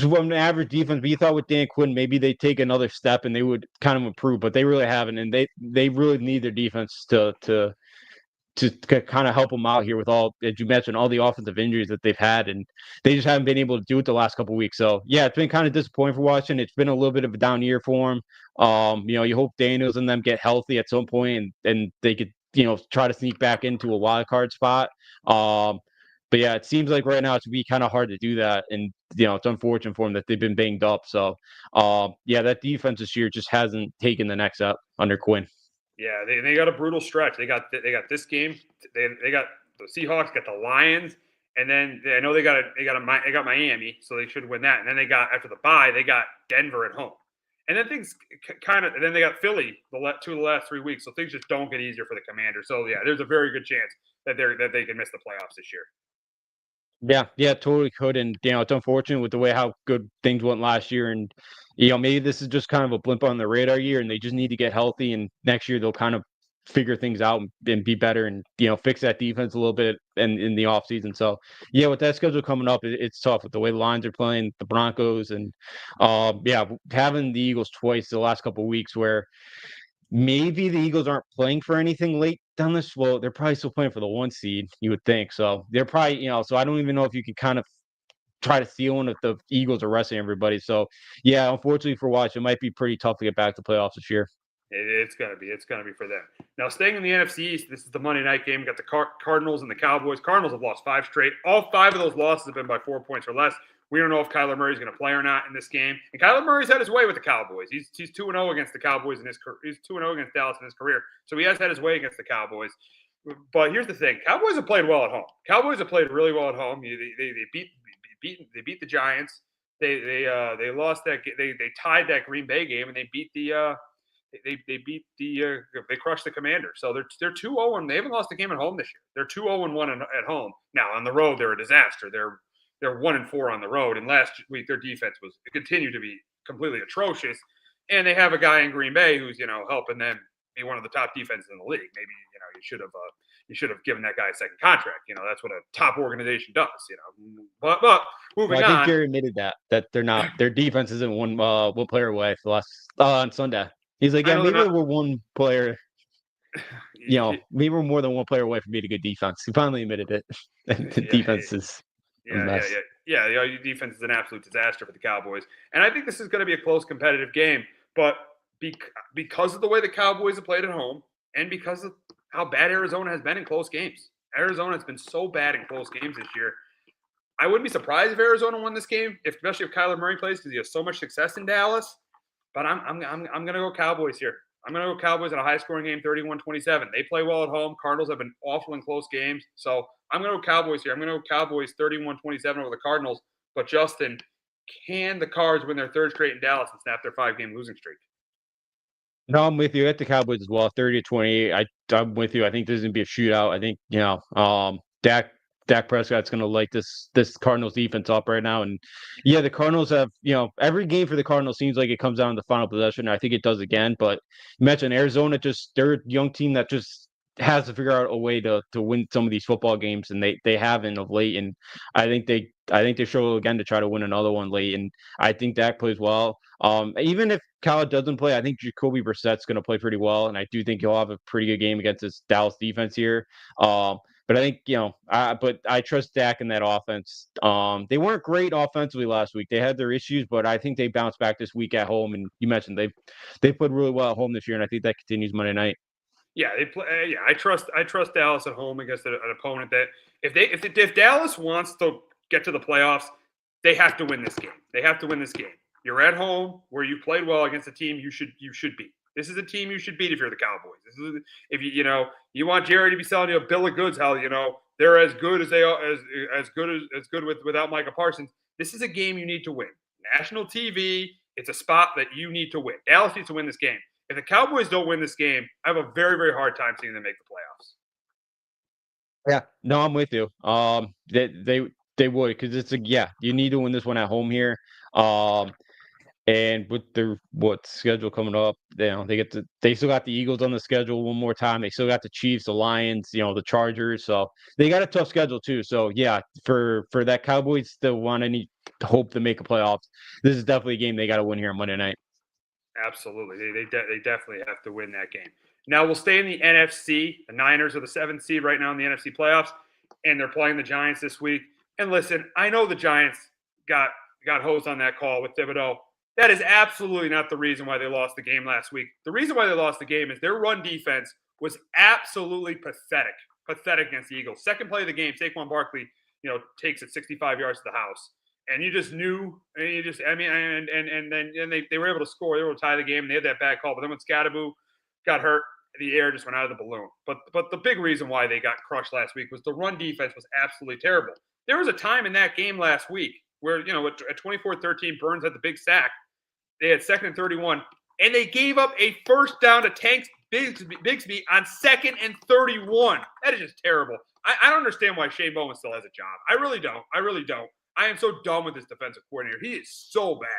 from an average defense, but you thought with Dan Quinn, maybe they'd take another step and they would kind of improve, but they really haven't. And they really need their defense to kind of help them out here with all, as you mentioned, all the offensive injuries that they've had. And they just haven't been able to do it the last couple of weeks. So, it's been kind of disappointing for Washington. It's been a little bit of a down year for them. You hope Daniels and them get healthy at some point and they could, try to sneak back into a wild card spot. But it seems like right now it's be kind of hard to do that, and it's unfortunate for them that they've been banged up. So, that defense this year just hasn't taken the next step under Quinn. Yeah, they got a brutal stretch. They got this game. They got the Seahawks, got the Lions, and then I know they got Miami, so they should win that. And then they got after the bye, they got Denver at home, and then things and then they got Philly two of the last 3 weeks. So things just don't get easier for the Commanders. So there's a very good chance that they can miss the playoffs this year. Yeah, totally could. And, it's unfortunate with the way how good things went last year. And, maybe this is just kind of a blimp on the radar year and they just need to get healthy. And next year they'll kind of figure things out and be better and, fix that defense a little bit in the offseason. So, with that schedule coming up, it's tough with the way the Lions are playing, the Broncos, and, having the Eagles twice the last couple of weeks where maybe the Eagles aren't playing for anything late down this. Well, they're probably still playing for the 1 seed, you would think. So they're probably, so I don't even know if you can kind of try to steal one if the Eagles are resting everybody. So unfortunately for Watch, it might be pretty tough to get back to playoffs this year. It's gonna be for them. Now, staying in the NFC East, this is the Monday night game. We got the Cardinals and the Cowboys. Cardinals have lost 5 straight. All 5 of those losses have been by 4 points or less. We don't know if Kyler Murray's going to play or not in this game. And Kyler Murray's had his way with the Cowboys. He's 2-0 against the Cowboys he's 2-0 against Dallas in his career. So he has had his way against the Cowboys. But here's the thing: Cowboys have played well at home. Cowboys have played really well at home. They beat the Giants. They lost that. They tied that Green Bay game, and they beat they crushed the Commanders. So they're 2-0 they haven't lost a game at home this year. They're 2-0-1 at home. Now on the road they're a disaster. They're 1-4 on the road, and last week their defense continued to be completely atrocious. And they have a guy in Green Bay who's helping them be one of the top defenses in the league. Maybe you should have given that guy a second contract. That's what a top organization does. But moving on. I think Jerry admitted that they're not their defense isn't one player away for the last on Sunday. He's like, maybe we're one player. Maybe we're more than one player away from being a good defense. He finally admitted it. The defense is. Your defense is an absolute disaster for the Cowboys. And I think this is going to be a close competitive game. But because of the way the Cowboys have played at home and because of how bad Arizona has been in close games. Arizona has been so bad in close games this year. I wouldn't be surprised if Arizona won this game, especially if Kyler Murray plays because he has so much success in Dallas. But I'm going to go Cowboys here. I'm going to go Cowboys in a high-scoring game, 31-27. They play well at home. Cardinals have been awful in close games. So I'm going to go Cowboys here. I'm going to go Cowboys 31-27 over the Cardinals. But, Justin, can the Cards win their third straight in Dallas and snap their 5-game losing streak? No, I'm with you at the Cowboys as well. 30-28. I'm with you. I think this is gonna be a shootout. I think, Dak Prescott's gonna light this Cardinals defense up right now. And yeah, the Cardinals have, every game for the Cardinals seems like it comes down to the final possession. I think it does again. But you mentioned Arizona, they're a young team that just has to figure out a way to win some of these football games, and they haven't of late. And I think they struggle again to try to win another one late. And I think Dak plays well. Even if Khaled doesn't play, I think Jacoby Brissett's going to play pretty well, and I do think he'll have a pretty good game against this Dallas defense here. But I think but I trust Dak in that offense. They weren't great offensively last week; they had their issues, but I think they bounced back this week at home. And you mentioned they played really well at home this year, and I think that continues Monday night. Yeah, they play. Yeah, I trust Dallas at home against an opponent that if Dallas wants to get to the playoffs, they have to win this game. They have to win this game. You're at home where you played well against a team you should beat. This is a team you should beat if you're the Cowboys. This is if you want Jerry to be selling you a bill of goods, how they're as good as they are as good without Micah Parsons. This is a game you need to win. National TV. It's a spot that you need to win. Dallas needs to win this game. If the Cowboys don't win this game, I have a very, very hard time seeing them make the playoffs. Yeah, no, I'm with you. They would because you need to win this one at home here. And with their schedule coming up, they still got the Eagles on the schedule one more time. They still got the Chiefs, the Lions, the Chargers. So they got a tough schedule too. So yeah, for that Cowboys to want any hope to make a playoffs, this is definitely a game they got to win here on Monday night. Absolutely, they definitely have to win that game. Now we'll stay in the NFC. The Niners are the 7th seed right now in the NFC playoffs, and they're playing the Giants this week. And listen, I know the Giants got hosed on that call with Thibodeau. That is absolutely not the reason why they lost the game last week. The reason why they lost the game is their run defense was absolutely pathetic. Pathetic against the Eagles. Second play of the game, Saquon Barkley, takes it 65 yards to the house. And you just knew, and you just, I mean, and then they were able to score. They were able to tie the game, and they had that bad call. But then when Scadaboo got hurt, the air just went out of the balloon. But the big reason why they got crushed last week was the run defense was absolutely terrible. There was a time in that game last week where, at 24-13, Burns had the big sack. They had 2nd and 31, and they gave up a first down to Tank Bigsby on 2nd and 31. That is just terrible. I don't understand why Shane Bowen still has a job. I really don't. I am so done with this defensive coordinator. He is so bad.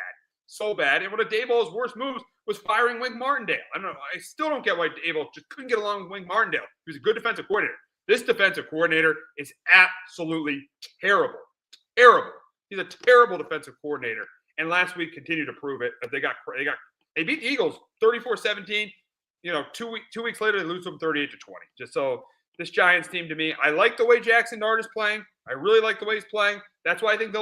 So bad. And one of Daboll's worst moves was firing Wink Martindale. I still don't get why Daboll just couldn't get along with Wink Martindale. He was a good defensive coordinator. This defensive coordinator is absolutely terrible. Terrible. He's a terrible defensive coordinator. And last week continued to prove it. They beat the Eagles 34-17. 2 weeks later they lose them 38-20. Just so this Giants team to me, I like the way Jackson Dart is playing. I really like the way he's playing. That's why I think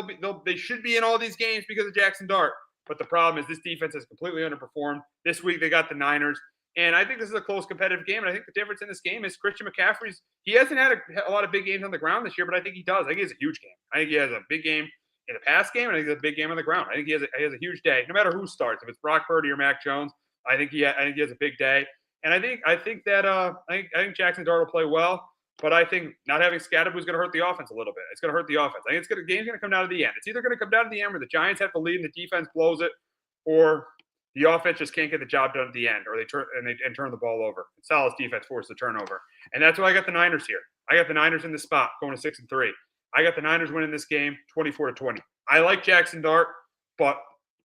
they should be in all these games because of Jackson Dart. But the problem is this defense has completely underperformed. This week they got the Niners. And I think this is a close competitive game. And I think the difference in this game is Christian McCaffrey's. He hasn't had a lot of big games on the ground this year, but I think he does. I think he has a huge game. I think he has a big game in the pass game, and I think he has a big game on the ground. I think he has a huge day, no matter who starts. If it's Brock Purdy or Mac Jones, I think he has a big day. And I think Jackson Dart will play well. But I think not having Scadaboo is going to hurt the offense a little bit. It's going to hurt the offense. I think the game's going to come down to the end. It's either going to come down to the end where the Giants have to lead and the defense blows it, or the offense just can't get the job done at the end, or they turn the ball over. Salah's defense forced the turnover, and that's why I got the Niners here. I got the Niners in this spot, going to 6-3. I got the Niners winning this game, 24-20. I like Jackson Dart, but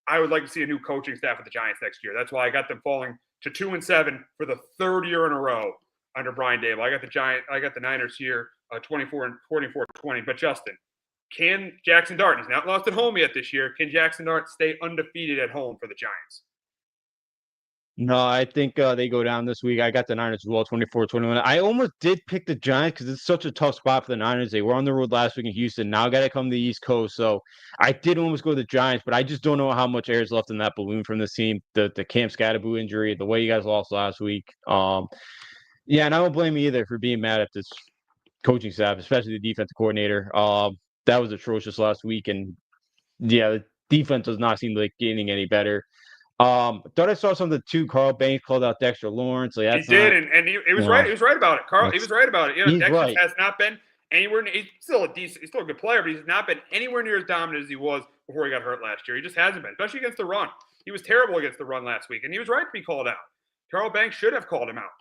I would like to see a new coaching staff at the Giants next year. That's why I got them falling to 2-7 for the 3rd year in a row under Brian Daboll. I got the Niners here, 24-20. But Justin, can Jackson Dart? He's not lost at home yet this year. Can Jackson Dart stay undefeated at home for the Giants? No, I think they go down this week. I got the Niners as well, 24-21. I almost did pick the Giants because it's such a tough spot for the Niners. They were on the road last week in Houston. Now got to come to the East Coast. So I did almost go to the Giants, but I just don't know how much air is left in that balloon from this team. The Cam Scadaboo injury, the way you guys lost last week. Yeah, and I don't blame you either for being mad at this coaching staff, especially the defensive coordinator. That was atrocious last week, and yeah, the defense does not seem like getting any better. Thought I saw something too. Carl Banks called out Dexter Lawrence. Like He that's did, not. and he was right. Uh, He was right about it, Carl. He was that's right about it. he's Dex just right. has not been anywhere. He's still a decent. He's still a good player, but he's not been anywhere near as dominant as he was before he got hurt last year. He just hasn't been, especially against the run. He was terrible against the run last week, and he was right to be called out. Carl Banks should have called him out.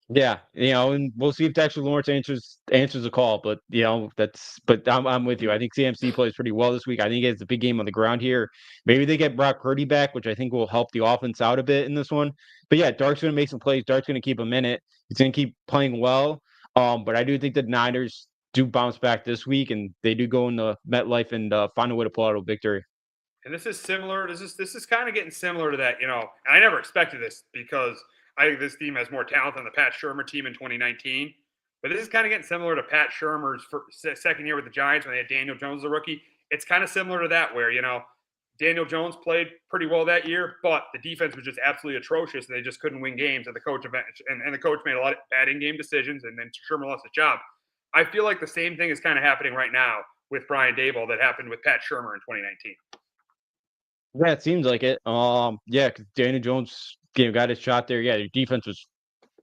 Yeah, and we'll see if Dexter Lawrence answers the call. But I'm with you. I think CMC plays pretty well this week. I think he has a big game on the ground here. Maybe they get Brock Purdy back, which I think will help the offense out a bit in this one. But yeah, Dark's going to make some plays. Dark's going to keep him in it. He's going to keep playing well. But I do think the Niners do bounce back this week, and they do go into MetLife and find a way to pull out a victory. And this is similar. This is kind of getting similar to that. And I never expected this because I think this team has more talent than the Pat Shurmur team in 2019. But this is kind of getting similar to Pat Shurmur's second year with the Giants when they had Daniel Jones as a rookie. It's kind of similar to that where, Daniel Jones played pretty well that year, but the defense was just absolutely atrocious. And they just couldn't win games. And the coach made a lot of bad in-game decisions, and then Shurmur lost his job. I feel like the same thing is kind of happening right now with Brian Daboll that happened with Pat Shurmur in 2019. Yeah, it seems like it. Yeah, because Daniel Jones got his shot there. Yeah, your defense was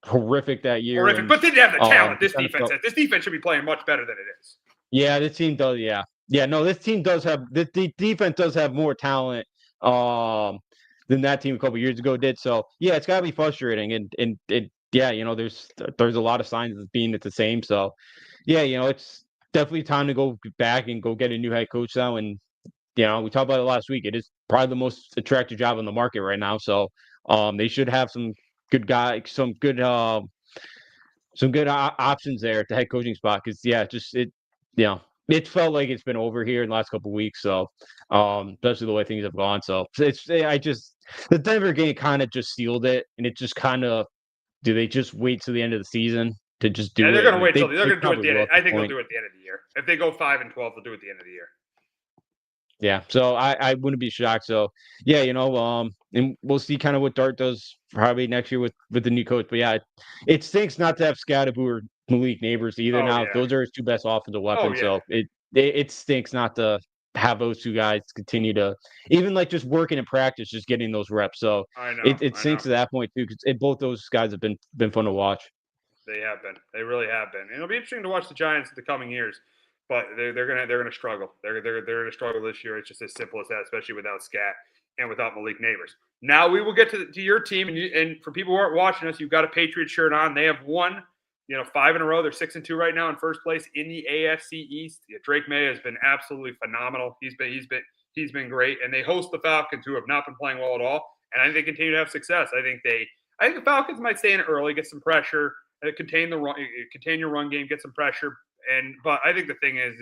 horrific that year. Horrific, but they didn't have the talent this defense felt, has. This defense should be playing much better than it is. Yeah, this team does. Yeah. No, this team does have the defense does have more talent than that team a couple years ago did. So yeah, it's gotta be frustrating, and yeah, there's a lot of signs of being the same. So yeah, it's definitely time to go back and go get a new head coach now. And we talked about it last week. It is probably the most attractive job on the market right now. So they should have some good guys, some good options there at the head coaching spot. Because it felt like it's been over here in the last couple of weeks. So especially the way things have gone. So the Denver game kind of just sealed it, and it just kind of do they just wait till the end of the season to just do it? They're going to wait till they're going to do it at probably the end. will at I this think they'll point. do it at the end of the year. If they go 5-12, they'll do it at the end of the year. Yeah, so I wouldn't be shocked. So yeah, and we'll see kind of what Dart does probably next year with the new coach. But yeah, it stinks not to have Scottaboo or Malik Neighbors either. Oh, Now yeah. those are his two best offensive weapons. yeah. So it stinks not to have those two guys continue to even like just working in practice, just getting those reps. So I know. it stinks to that point too because both those guys have been fun to watch. They have been. They really have been. And it'll be interesting to watch the Giants in the coming years. But they're gonna struggle. They're gonna struggle this year. It's just as simple as that, especially without Scat and without Malik Neighbors. Now we will get to your team, and for people who aren't watching us, you've got a Patriots shirt on. They have won, 5 in a row. They're 6-2 right now in first place in the AFC East. Yeah, Drake May has been absolutely phenomenal. He's been great, and they host the Falcons, who have not been playing well at all. And I think they continue to have success. I think the Falcons might stay in early, get some pressure, contain your run game, get some pressure. But I think the thing is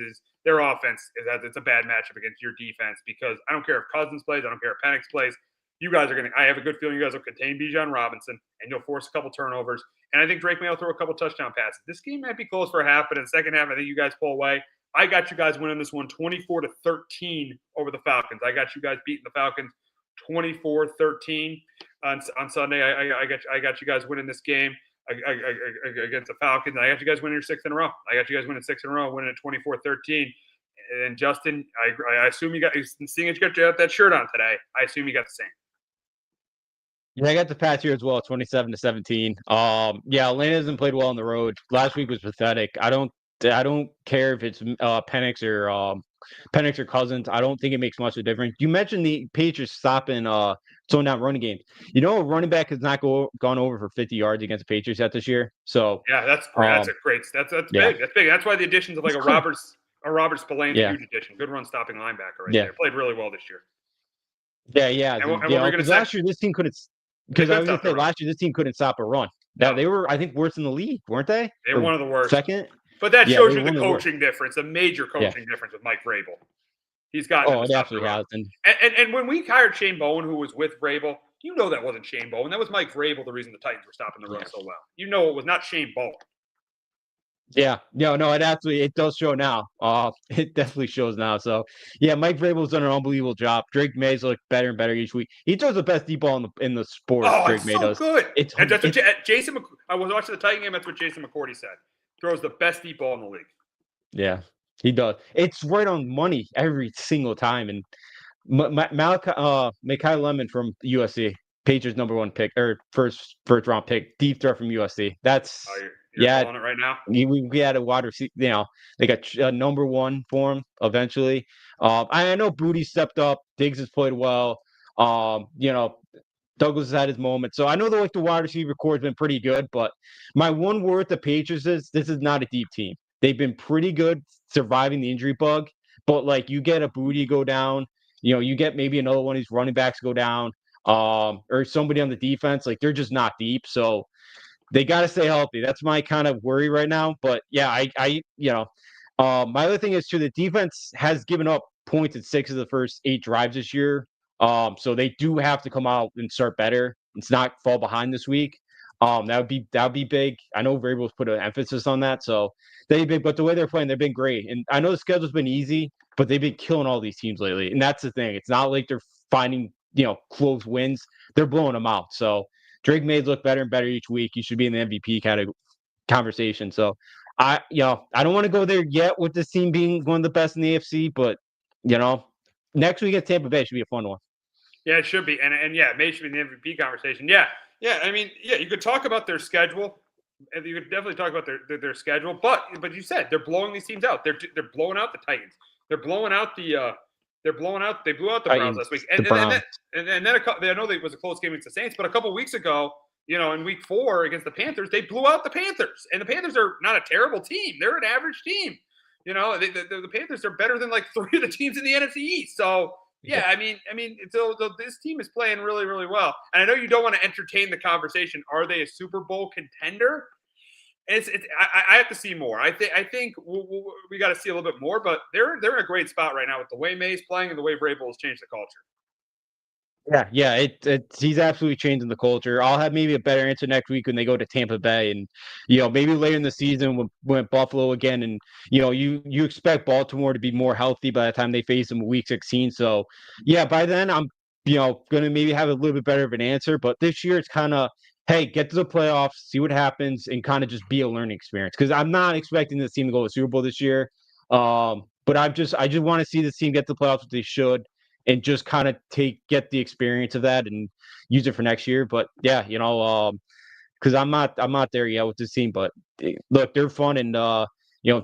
their offense it's a bad matchup against your defense because I don't care if Cousins plays, I don't care if Penix plays. You guys are going to – I have a good feeling you guys will contain Bijan Robinson, and you'll force a couple turnovers. And I think Drake May will throw a couple touchdown passes. This game might be close for a half, but in the second half, I think you guys pull away. I got you guys winning this one 24-13 over the Falcons. I got you guys beating the Falcons 24-13 on Sunday. I got you guys winning this game against the Falcons. I got you guys winning your 6th in a row. I got you guys winning 6 in a row, winning at 24-13. And Justin, I assume you got – seeing as you got that shirt on today, I assume you got the same. Yeah, I got the Pats here as well, 27-17. Yeah, Atlanta hasn't played well on the road. Last week was pathetic. I don't care if it's Penix or Cousins. I don't think it makes much of a difference. You mentioned the Patriots stopping slowing down running games. A running back has not gone over for 50 yards against the Patriots yet this year. So yeah, that's big. That's big. That's why the additions of like a Robert Spillane's a huge addition. Good run stopping linebacker right there. Played really well this year. Yeah. And what were we going to say? Last year this team couldn't. Because I was going to say last year this team couldn't stop a run. Now they were, I think, worse in the league, weren't they? They were one of the worst. Second. But that shows you the coaching difference, a major coaching difference with Mike Vrabel. He's got it absolutely has. And when we hired Shane Bowen, who was with Vrabel, that wasn't Shane Bowen. That was Mike Vrabel, the reason the Titans were stopping the run so well. It was not Shane Bowen. Yeah, no, it does show now. It definitely shows now. So, yeah, Mike Vrabel's done an unbelievable job. Drake May's look better and better each week. He throws the best deep ball in the sport. Oh, Drake it's May so does. good. It's And that's what it's Jason. I was watching the Titan game. That's what Jason McCourty said. Throws the best deep ball in the league. Yeah, he does. It's right on money every single time. And Mekhi Lemon from USC, Patriots number one pick or first round pick, deep threat from USC. Oh, That's you're yeah. calling it right now. We had a wide receiver. They got number one for him eventually. I know Booty stepped up. Diggs has played well. Douglas has had his moment. So I know the wide receiver core has been pretty good, but my one word with the Patriots is this is not a deep team. They've been pretty good surviving the injury bug, but like you get a Booty go down, you get maybe another one of these running backs go down, or somebody on the defense, like they're just not deep. So they got to stay healthy. That's my kind of worry right now. But yeah, my other thing is too, the defense has given up points in 6 of the first 8 drives this year. So they do have to come out and start better. It's not fall behind this week. That would be big. I know Vrabel's put an emphasis on that, so they've been. But the way they're playing, they've been great. And I know the schedule's been easy, but they've been killing all these teams lately. And that's the thing. It's not like they're finding close wins. They're blowing them out. So Drake Mays look better and better each week. He should be in the MVP kind of conversation. So I don't want to go there yet with this team being one of the best in the AFC, but next week at Tampa Bay should be a fun one. Yeah, it should be, and yeah, it may should be in the MVP conversation. Yeah. I mean, yeah, you could talk about their schedule, and you could definitely talk about their schedule. But you said they're blowing these teams out. They're blowing out the Titans. They're blowing out the. They blew out the Browns last week, and then I know it was a close game against the Saints, but a couple weeks ago, in Week 4 against the Panthers, they blew out the Panthers, and the Panthers are not a terrible team; they're an average team. The Panthers are better than like 3 of the teams in the NFC East. So yeah, I mean, so this team is playing really, really well. And I know you don't want to entertain the conversation. Are they a Super Bowl contender? I have to see more. I think we got to see a little bit more. But they're in a great spot right now with the way May's playing and the way Vrabel has changed the culture. Yeah. He's absolutely changing the culture. I'll have maybe a better answer next week when they go to Tampa Bay, and maybe later in the season when Buffalo again, and you expect Baltimore to be more healthy by the time they face them in Week 16. So yeah, by then I'm gonna maybe have a little bit better of an answer. But this year it's kind of, hey, get to the playoffs, see what happens, and kind of just be a learning experience, because I'm not expecting this team to go to the Super Bowl this year. But I just want to see this team get to the playoffs, what they should, and just kind of get the experience of that and use it for next year. But yeah, because I'm not there yet with this team. But look, they're fun, and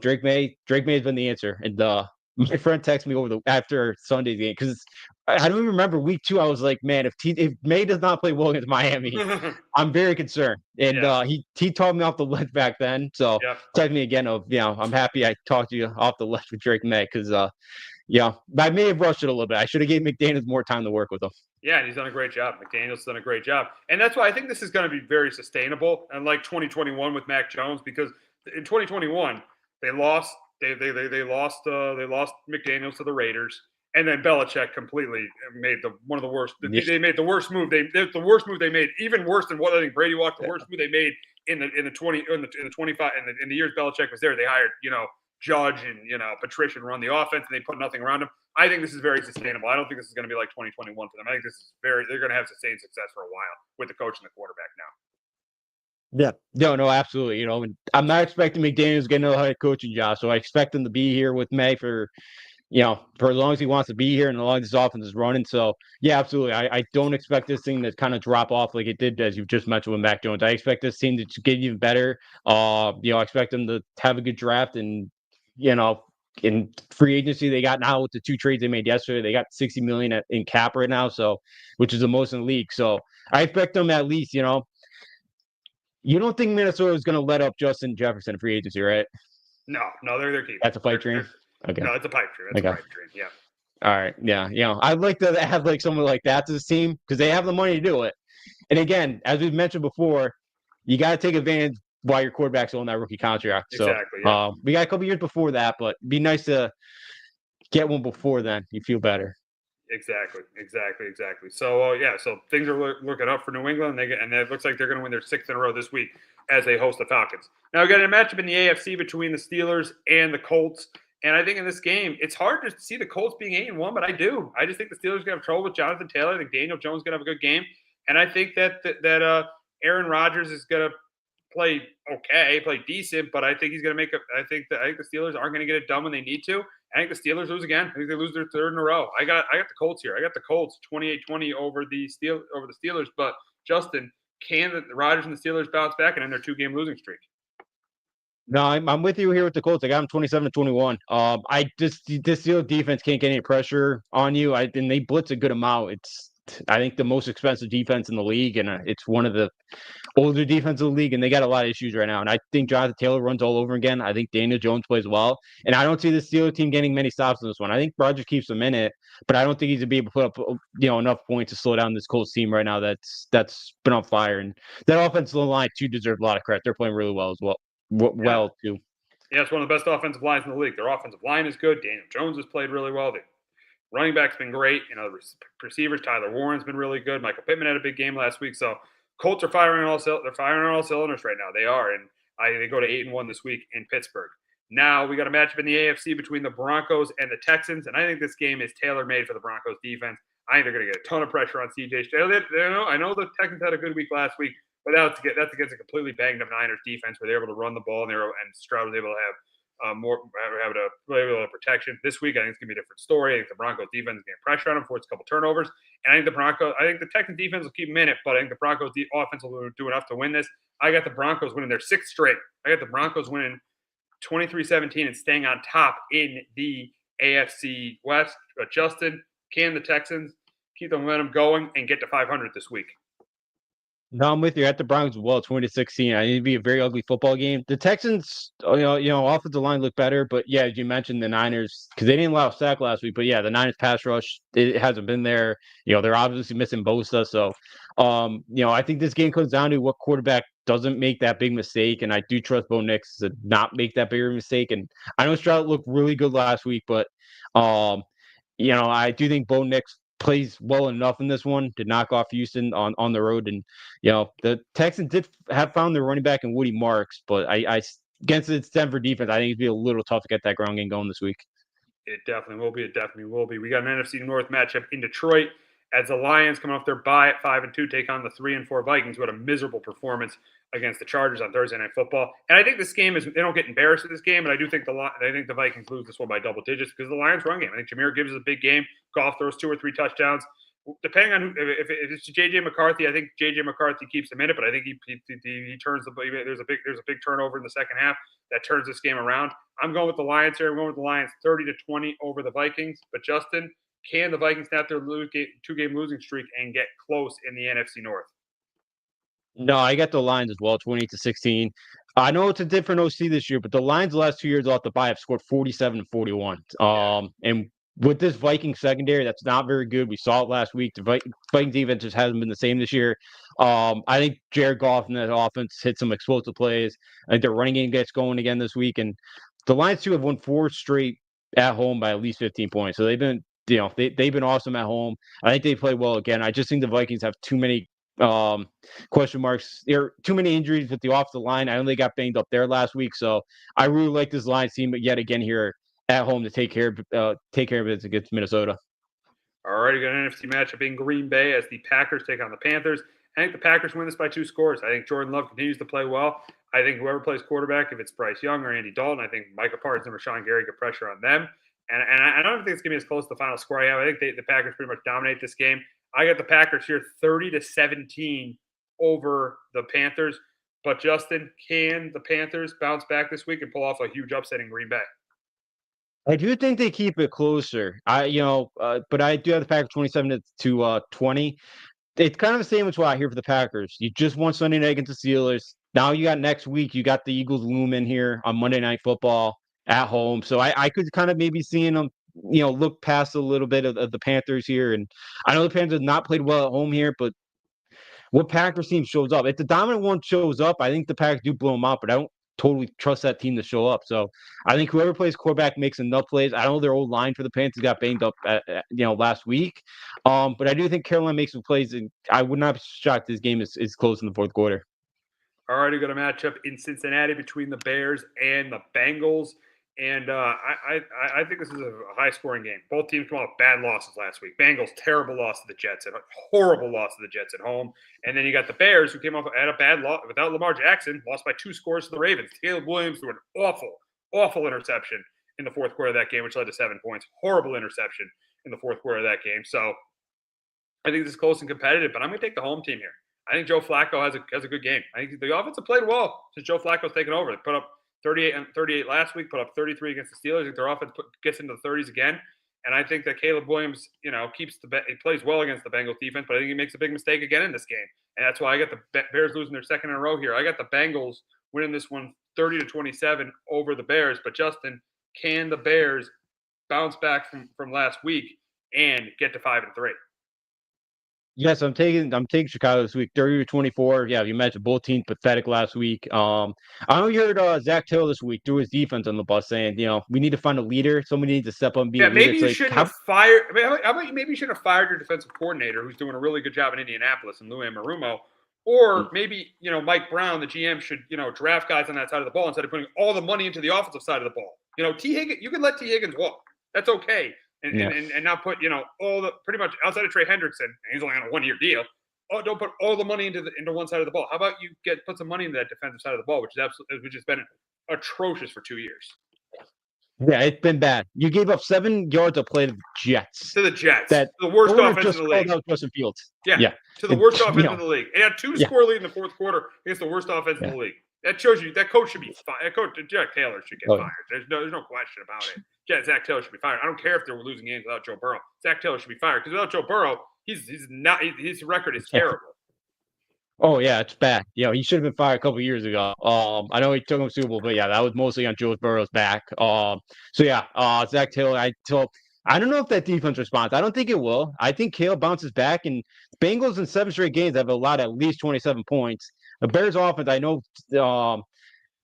Drake May has been the answer. And my friend texted me after Sunday's game, because I don't even remember week 2. I was like, man, if May does not play well against Miami, I'm very concerned. And he told me off the ledge back then. So text me again of I'm happy I talked to you off the ledge with Drake May, because I may have rushed it a little bit. I should have gave McDaniels more time to work with him. Yeah, and he's done a great job. McDaniel's done a great job. And that's why I think this is going to be very sustainable, and like 2021 with Mac Jones, because in 2021 they lost McDaniels to the Raiders, and then Belichick completely made one of the worst. They made the worst move. The worst move they made, even worse than what I think Brady walked. The worst move they made in the 25 in the years Belichick was there. They hired Judge and Patricia to run the offense, and they put nothing around him. I think this is very sustainable. I don't think this is going to be like 2021 for them. I think this is they're going to have sustained success for a while with the coach and the quarterback now. Yeah, no, absolutely. And I'm not expecting McDaniels to get another head coaching job, so I expect him to be here with May for as long as he wants to be here and as long as his offense is running. So yeah, absolutely. I don't expect this thing to kind of drop off like it did, as you just mentioned, with Mac Jones. I expect this team to get even better. I expect them to have a good draft, and in free agency they got now with the 2 trades they made yesterday, they got $60 million in cap right now, so which is the most in the league. So I expect them at least. You don't think Minnesota is going to let up Justin Jefferson in free agency, right? No, they're keeping. That's a pipe dream. Okay. No, it's a pipe dream. That's a pipe dream. Yeah. All right. Yeah. I'd like to have like someone like that to this team, because they have the money to do it. And again, as we've mentioned before, you got to take advantage while your quarterback's on that rookie contract. So exactly, yeah. We got a couple years before that, but it'd be nice to get one before then. You feel better. Exactly. So yeah, so things are looking up for New England. And it looks like they're going to win their sixth in a row this week as they host the Falcons. Now we got a matchup in the AFC between the Steelers and the Colts. And I think in this game, it's hard to see the Colts being 8-1, but I do. I just think the Steelers are gonna have trouble with Jonathan Taylor. I think Daniel Jones is gonna have a good game, and I think that Aaron Rodgers is gonna play decent, but I think he's going to make a. I think the Steelers aren't going to get it done when they need to. I think the Steelers lose again. I think they lose their third in a row. I got the Colts here. I got the Colts 28-20 over the Steelers. But Justin, can the Rodgers and the Steelers bounce back and end their 2-game losing streak? No, I'm with you here with the Colts. I got them 27-21. I just this Steelers defense can't get any pressure on you. And they blitz a good amount. It's I think the most expensive defense in the league, and it's one of the older defense of the league, and they got a lot of issues right now. And I think Jonathan Taylor runs all over again. I think Daniel Jones plays well, and I don't see the Steelers team getting many stops in this one. I think Rodgers keeps them in it, but I don't think he's gonna be able to put up enough points to slow down this Colts team right now. That's been on fire, and that offensive line too deserves a lot of credit. They're playing really well as well. Well too. Yeah, it's one of the best offensive lines in the league. Their offensive line is good. Daniel Jones has played really well. The running back's been great. The receivers, Tyler Warren's been really good. Michael Pittman had a big game last week. So Colts are firing on all cylinders right now. They are, and they go to 8-1 this week in Pittsburgh. Now we got a matchup in the AFC between the Broncos and the Texans, and I think this game is tailor made for the Broncos defense. I think they're going to get a ton of pressure on CJ Stroud. I know the Texans had a good week last week, but that's against a completely banged up Niners defense where they're able to run the ball and Stroud was able to have protection. This week, I think it's gonna be a different story. I think the Broncos defense is getting pressure on them, force a couple turnovers, and I think the Texans defense will keep them in it, but I think the Broncos offense will do enough to win this. I got the Broncos winning their sixth straight. I got the Broncos winning 23-17 and staying on top in the AFC West. But Justin, can the Texans keep the momentum going and get to 500 this week? No, I'm with you. At the Broncos, well, 20-16. I think it'd be a very ugly football game. The Texans, offensive line look better, but yeah, as you mentioned, the Niners, because they didn't allow a sack last week, but yeah, the Niners pass rush, it hasn't been there. They're obviously missing Bosa, so I think this game comes down to what quarterback doesn't make that big mistake, and I do trust Bo Nix to not make that bigger mistake. And I know Stroud looked really good last week, but I do think Bo Nix plays well enough in this one to knock off Houston on the road. And the Texans did have found their running back in Woody Marks, but I against its Denver defense, I think it'd be a little tough to get that ground game going this week. It definitely will be. We got an NFC North matchup in Detroit as the Lions coming off their bye at 5-2 take on the 3-4 Vikings. What a miserable performance against the Chargers on Thursday Night Football. And I think this game they don't get embarrassed in this game, but I do think the Vikings lose this one by double digits because of the Lions run game. I think Jameer Gibbs is a big game. Goff throws 2 or 3 touchdowns. Depending on if it's JJ McCarthy, I think JJ McCarthy keeps him in it, but I think he turns there's a big turnover in the second half that turns this game around. I'm going with the Lions here. I'm going with the Lions 30-20 over the Vikings. But Justin, can the Vikings snap their 2-game losing streak and get close in the NFC North? No, I got the Lions as well, 28-16. I know it's a different OC this year, but the Lions the last 2 years off the bye have scored 47 and 41. And with this Viking secondary, that's not very good. We saw it last week. The Viking defense just hasn't been the same this year. I think Jared Goff and that offense hit some explosive plays. I think their running game gets going again this week. And the Lions too have won 4 straight at home by at least 15 points. So they've been, they've been awesome at home. I think they play well again. I just think the Vikings have too many question marks. There are too many injuries with the offensive line. I know they got banged up there last week, so I really like this Lions team yet again here at home to take care of it against Minnesota. All right, got an NFC matchup in Green Bay as the Packers take on the Panthers. I think the Packers win this by 2 scores. I think Jordan Love continues to play well. I think whoever plays quarterback, if it's Bryce Young or Andy Dalton, I think Micah Parsons and Rashawn Gary get pressure on them. And I don't think it's going to be as close to the final score I have. I think the Packers pretty much dominate this game. I got the Packers here 30-17 over the Panthers. But Justin, can the Panthers bounce back this week and pull off a huge upset in Green Bay? I do think they keep it closer. But I do have the Packers 27-20. It's kind of the same as what I hear for the Packers. You just won Sunday night against the Steelers. Now you got next week. You got the Eagles looming here on Monday Night Football at home. So I could kind of maybe seeing them, look past a little bit of the Panthers here. And I know the Panthers have not played well at home here, but what Packers team shows up? If the dominant one shows up, I think the Packers do blow them out. But totally trust that team to show up. So I think whoever plays quarterback makes enough plays. I know their old line for the Panthers got banged up, last week, but I do think Carolina makes some plays, and I would not be shocked this game is close in the fourth quarter. Already got a matchup in Cincinnati between the Bears and the Bengals. And I think this is a high scoring game. Both teams come off bad losses last week. Bengals, terrible loss to the Jets, horrible loss to the Jets at home. And then you got the Bears, who came off at a bad loss without Lamar Jackson, lost by 2 scores to the Ravens. Caleb Williams threw an awful interception in the fourth quarter of that game, which led to 7 points. Horrible interception in the fourth quarter of that game. So I think this is close and competitive, but I'm going to take the home team here. I think Joe Flacco has a good game. I think the offense have played well since Joe Flacco's taken over. They put up 38 last week, put up 33 against the Steelers. I think their offense gets into the 30s again. And I think that Caleb Williams, he plays well against the Bengals defense, but I think he makes a big mistake again in this game. And that's why I got the Bears losing their second in a row here. I got the Bengals winning this one 30-27 over the Bears. But Justin, can the Bears bounce back from last week and get to 5-3? Yes, I'm taking Chicago this week, 30-24. Yeah, you mentioned both teams pathetic last week. I know you heard Zach Taylor this week threw his defense on the bus saying, we need to find a leader. Somebody needs to step up and be a leader. Maybe you shouldn't have fired. How about maybe you should have fired your defensive coordinator, who's doing a really good job in Indianapolis, and Lou Anarumo. Or maybe Mike Brown, the GM, should draft guys on that side of the ball instead of putting all the money into the offensive side of the ball. T. Higgins, you can let T. Higgins walk. That's okay. And not put all the pretty much outside of Trey Hendrickson, and he's only on a 1-year deal. Don't put all the money into one side of the ball. How about you put some money into that defensive side of the ball, which has been atrocious for 2 years. Yeah, it's been bad. You gave up 7 yards a play to the Jets. The worst offense in the league. Justin Fields. Yeah. To the worst offense in the league. And had 2-score lead in the fourth quarter against the worst offense in the league. That shows you that coach should be fired. Coach Jack Taylor should get fired. There's no question about it. Zach Taylor should be fired. I don't care if they're losing games without Joe Burrow. Zach Taylor should be fired because without Joe Burrow, his record is terrible. Oh yeah, it's bad. He should have been fired a couple of years ago. I know he took him to Super Bowl, but yeah, that was mostly on Joe Burrow's back. Zach Taylor. I don't know if that defense responds. I don't think it will. I think Caleb bounces back, and Bengals in 7 straight games have allowed at least 27 points. The Bears offense, I know,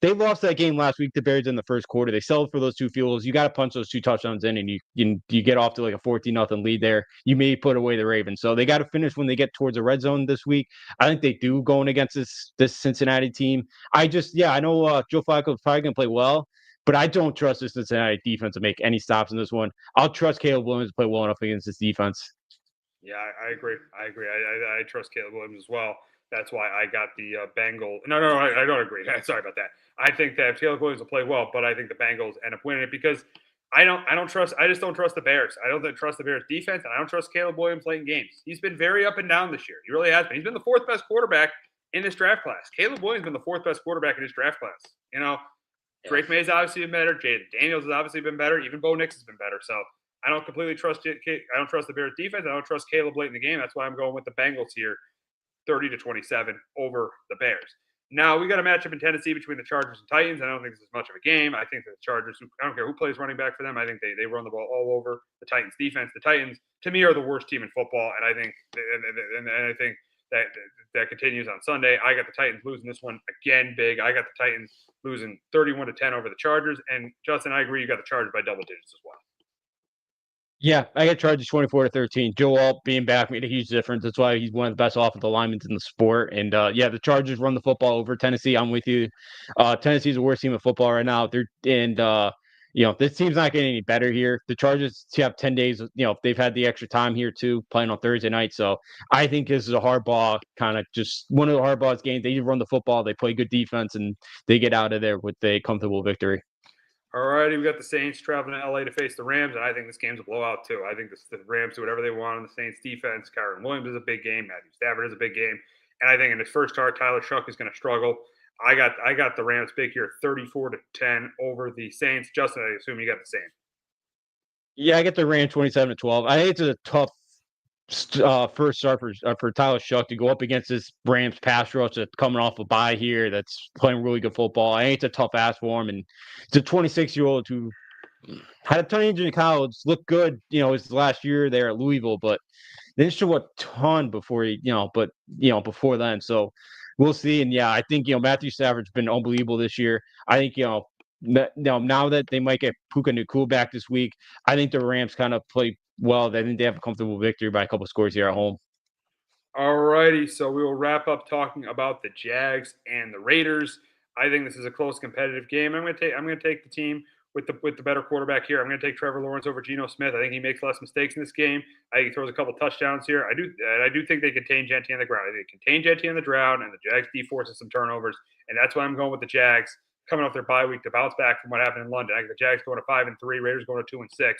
they lost that game last week. The Bears in the first quarter, they settled for those 2 field goals. You got to punch those 2 touchdowns in, and you get off to like a 14-0 lead there. You may put away the Ravens, so they got to finish when they get towards the red zone this week. I think they do going against this Cincinnati team. I know Joe Flacco is probably gonna play well, but I don't trust this Cincinnati defense to make any stops in this one. I'll trust Caleb Williams to play well enough against this defense. Yeah, I agree. I trust Caleb Williams as well. That's why I got the Bengals. No, I don't agree. Sorry about that. I think that Caleb Williams will play well, but I think the Bengals end up winning it because I just don't trust the Bears. I don't trust the Bears defense, and I don't trust Caleb Williams late in games. He's been very up and down this year. He really has been. He's been the 4th best quarterback in this draft class. Caleb Williams has been the 4th best quarterback in his draft class. Drake May's obviously been better. Jaden Daniels has obviously been better. Even Bo Nix has been better. So I don't completely trust it. I don't trust the Bears defense. I don't trust Caleb late in the game. That's why I'm going with the Bengals here. 30-27 over the Bears. Now we got a matchup in Tennessee between the Chargers and Titans. I don't think this is much of a game. I think the Chargers, I don't care who plays running back for them. I think they run the ball all over the Titans defense. The Titans, to me, are the worst team in football. And I think that continues on Sunday. I got the Titans losing this one again big. I got the Titans losing 31-10 over the Chargers. And Justin, I agree. You got the Chargers by double digits as well. Yeah, I got Chargers 24-13. Joe Alt being back made a huge difference. That's why he's one of the best offensive linemen in the sport. And the Chargers run the football over Tennessee. I'm with you. Tennessee's the worst team in football right now. This team's not getting any better here. The Chargers have 10 days. They've had the extra time here too, playing on Thursday night. So I think this is a hardball kind of just one of the hardball's games. They run the football. They play good defense, and they get out of there with a comfortable victory. All righty, we got the Saints traveling to LA to face the Rams, and I think this game's a blowout too. I think the Rams do whatever they want on the Saints defense. Kyron Williams is a big game. Matthew Stafford is a big game. And I think in his first start, Tyler Shuck is going to struggle. I got the Rams big here, 34-10 over the Saints. Justin, I assume you got the same. Yeah, I get the Rams 27-12. I think it's a tough first start for Tyler Shuck to go up against this Rams pass rush that's coming off a bye here that's playing really good football. I think it's a tough ask for him, and it's a 26-year-old who had a ton of injury in college, looked good, his last year there at Louisville, but they didn't show a ton before before then. So we'll see. And yeah, I think Matthew Stafford's been unbelievable this year. I think now that they might get Puka Nacua back this week, I think the Rams kind of play well. I think they have a comfortable victory by a couple scores here at home. All righty, so we will wrap up talking about the Jags and the Raiders. I think this is a close, competitive game. I'm gonna take the team with the better quarterback here. I'm gonna take Trevor Lawrence over Geno Smith. I think he makes less mistakes in this game. I think he throws a couple touchdowns here. I do think they contain Genty on the ground. I think they contain Genty on the ground, and the Jags D forces some turnovers, and that's why I'm going with the Jags coming off their bye week to bounce back from what happened in London. I think the Jags going to 5-3, Raiders going to 2-6.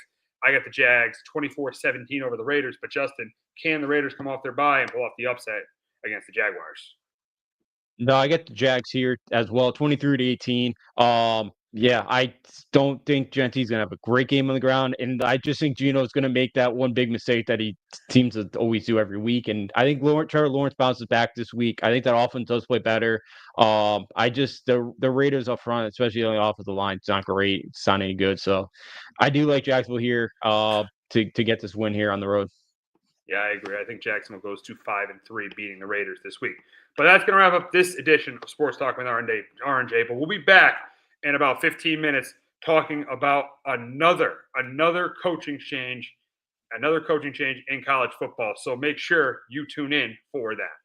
I got the Jags 24-17 over the Raiders, but Justin, can the Raiders come off their bye and pull off the upset against the Jaguars? No, I get the Jags here as well, 23-18. Yeah, I don't think Genty's gonna have a great game on the ground, and I just think Geno's gonna make that one big mistake that he seems to always do every week. And I think Trevor Lawrence bounces back this week. I think that offense does play better. I just the Raiders up front, especially on the offensive line, it's not great. It's not any good. So I do like Jacksonville here to get this win here on the road. Yeah, I agree. I think Jacksonville goes to 5-3, beating the Raiders this week. But that's going to wrap up this edition of Sports Talk with R&J. But we'll be back in about 15 minutes talking about another coaching change in college football. So make sure you tune in for that.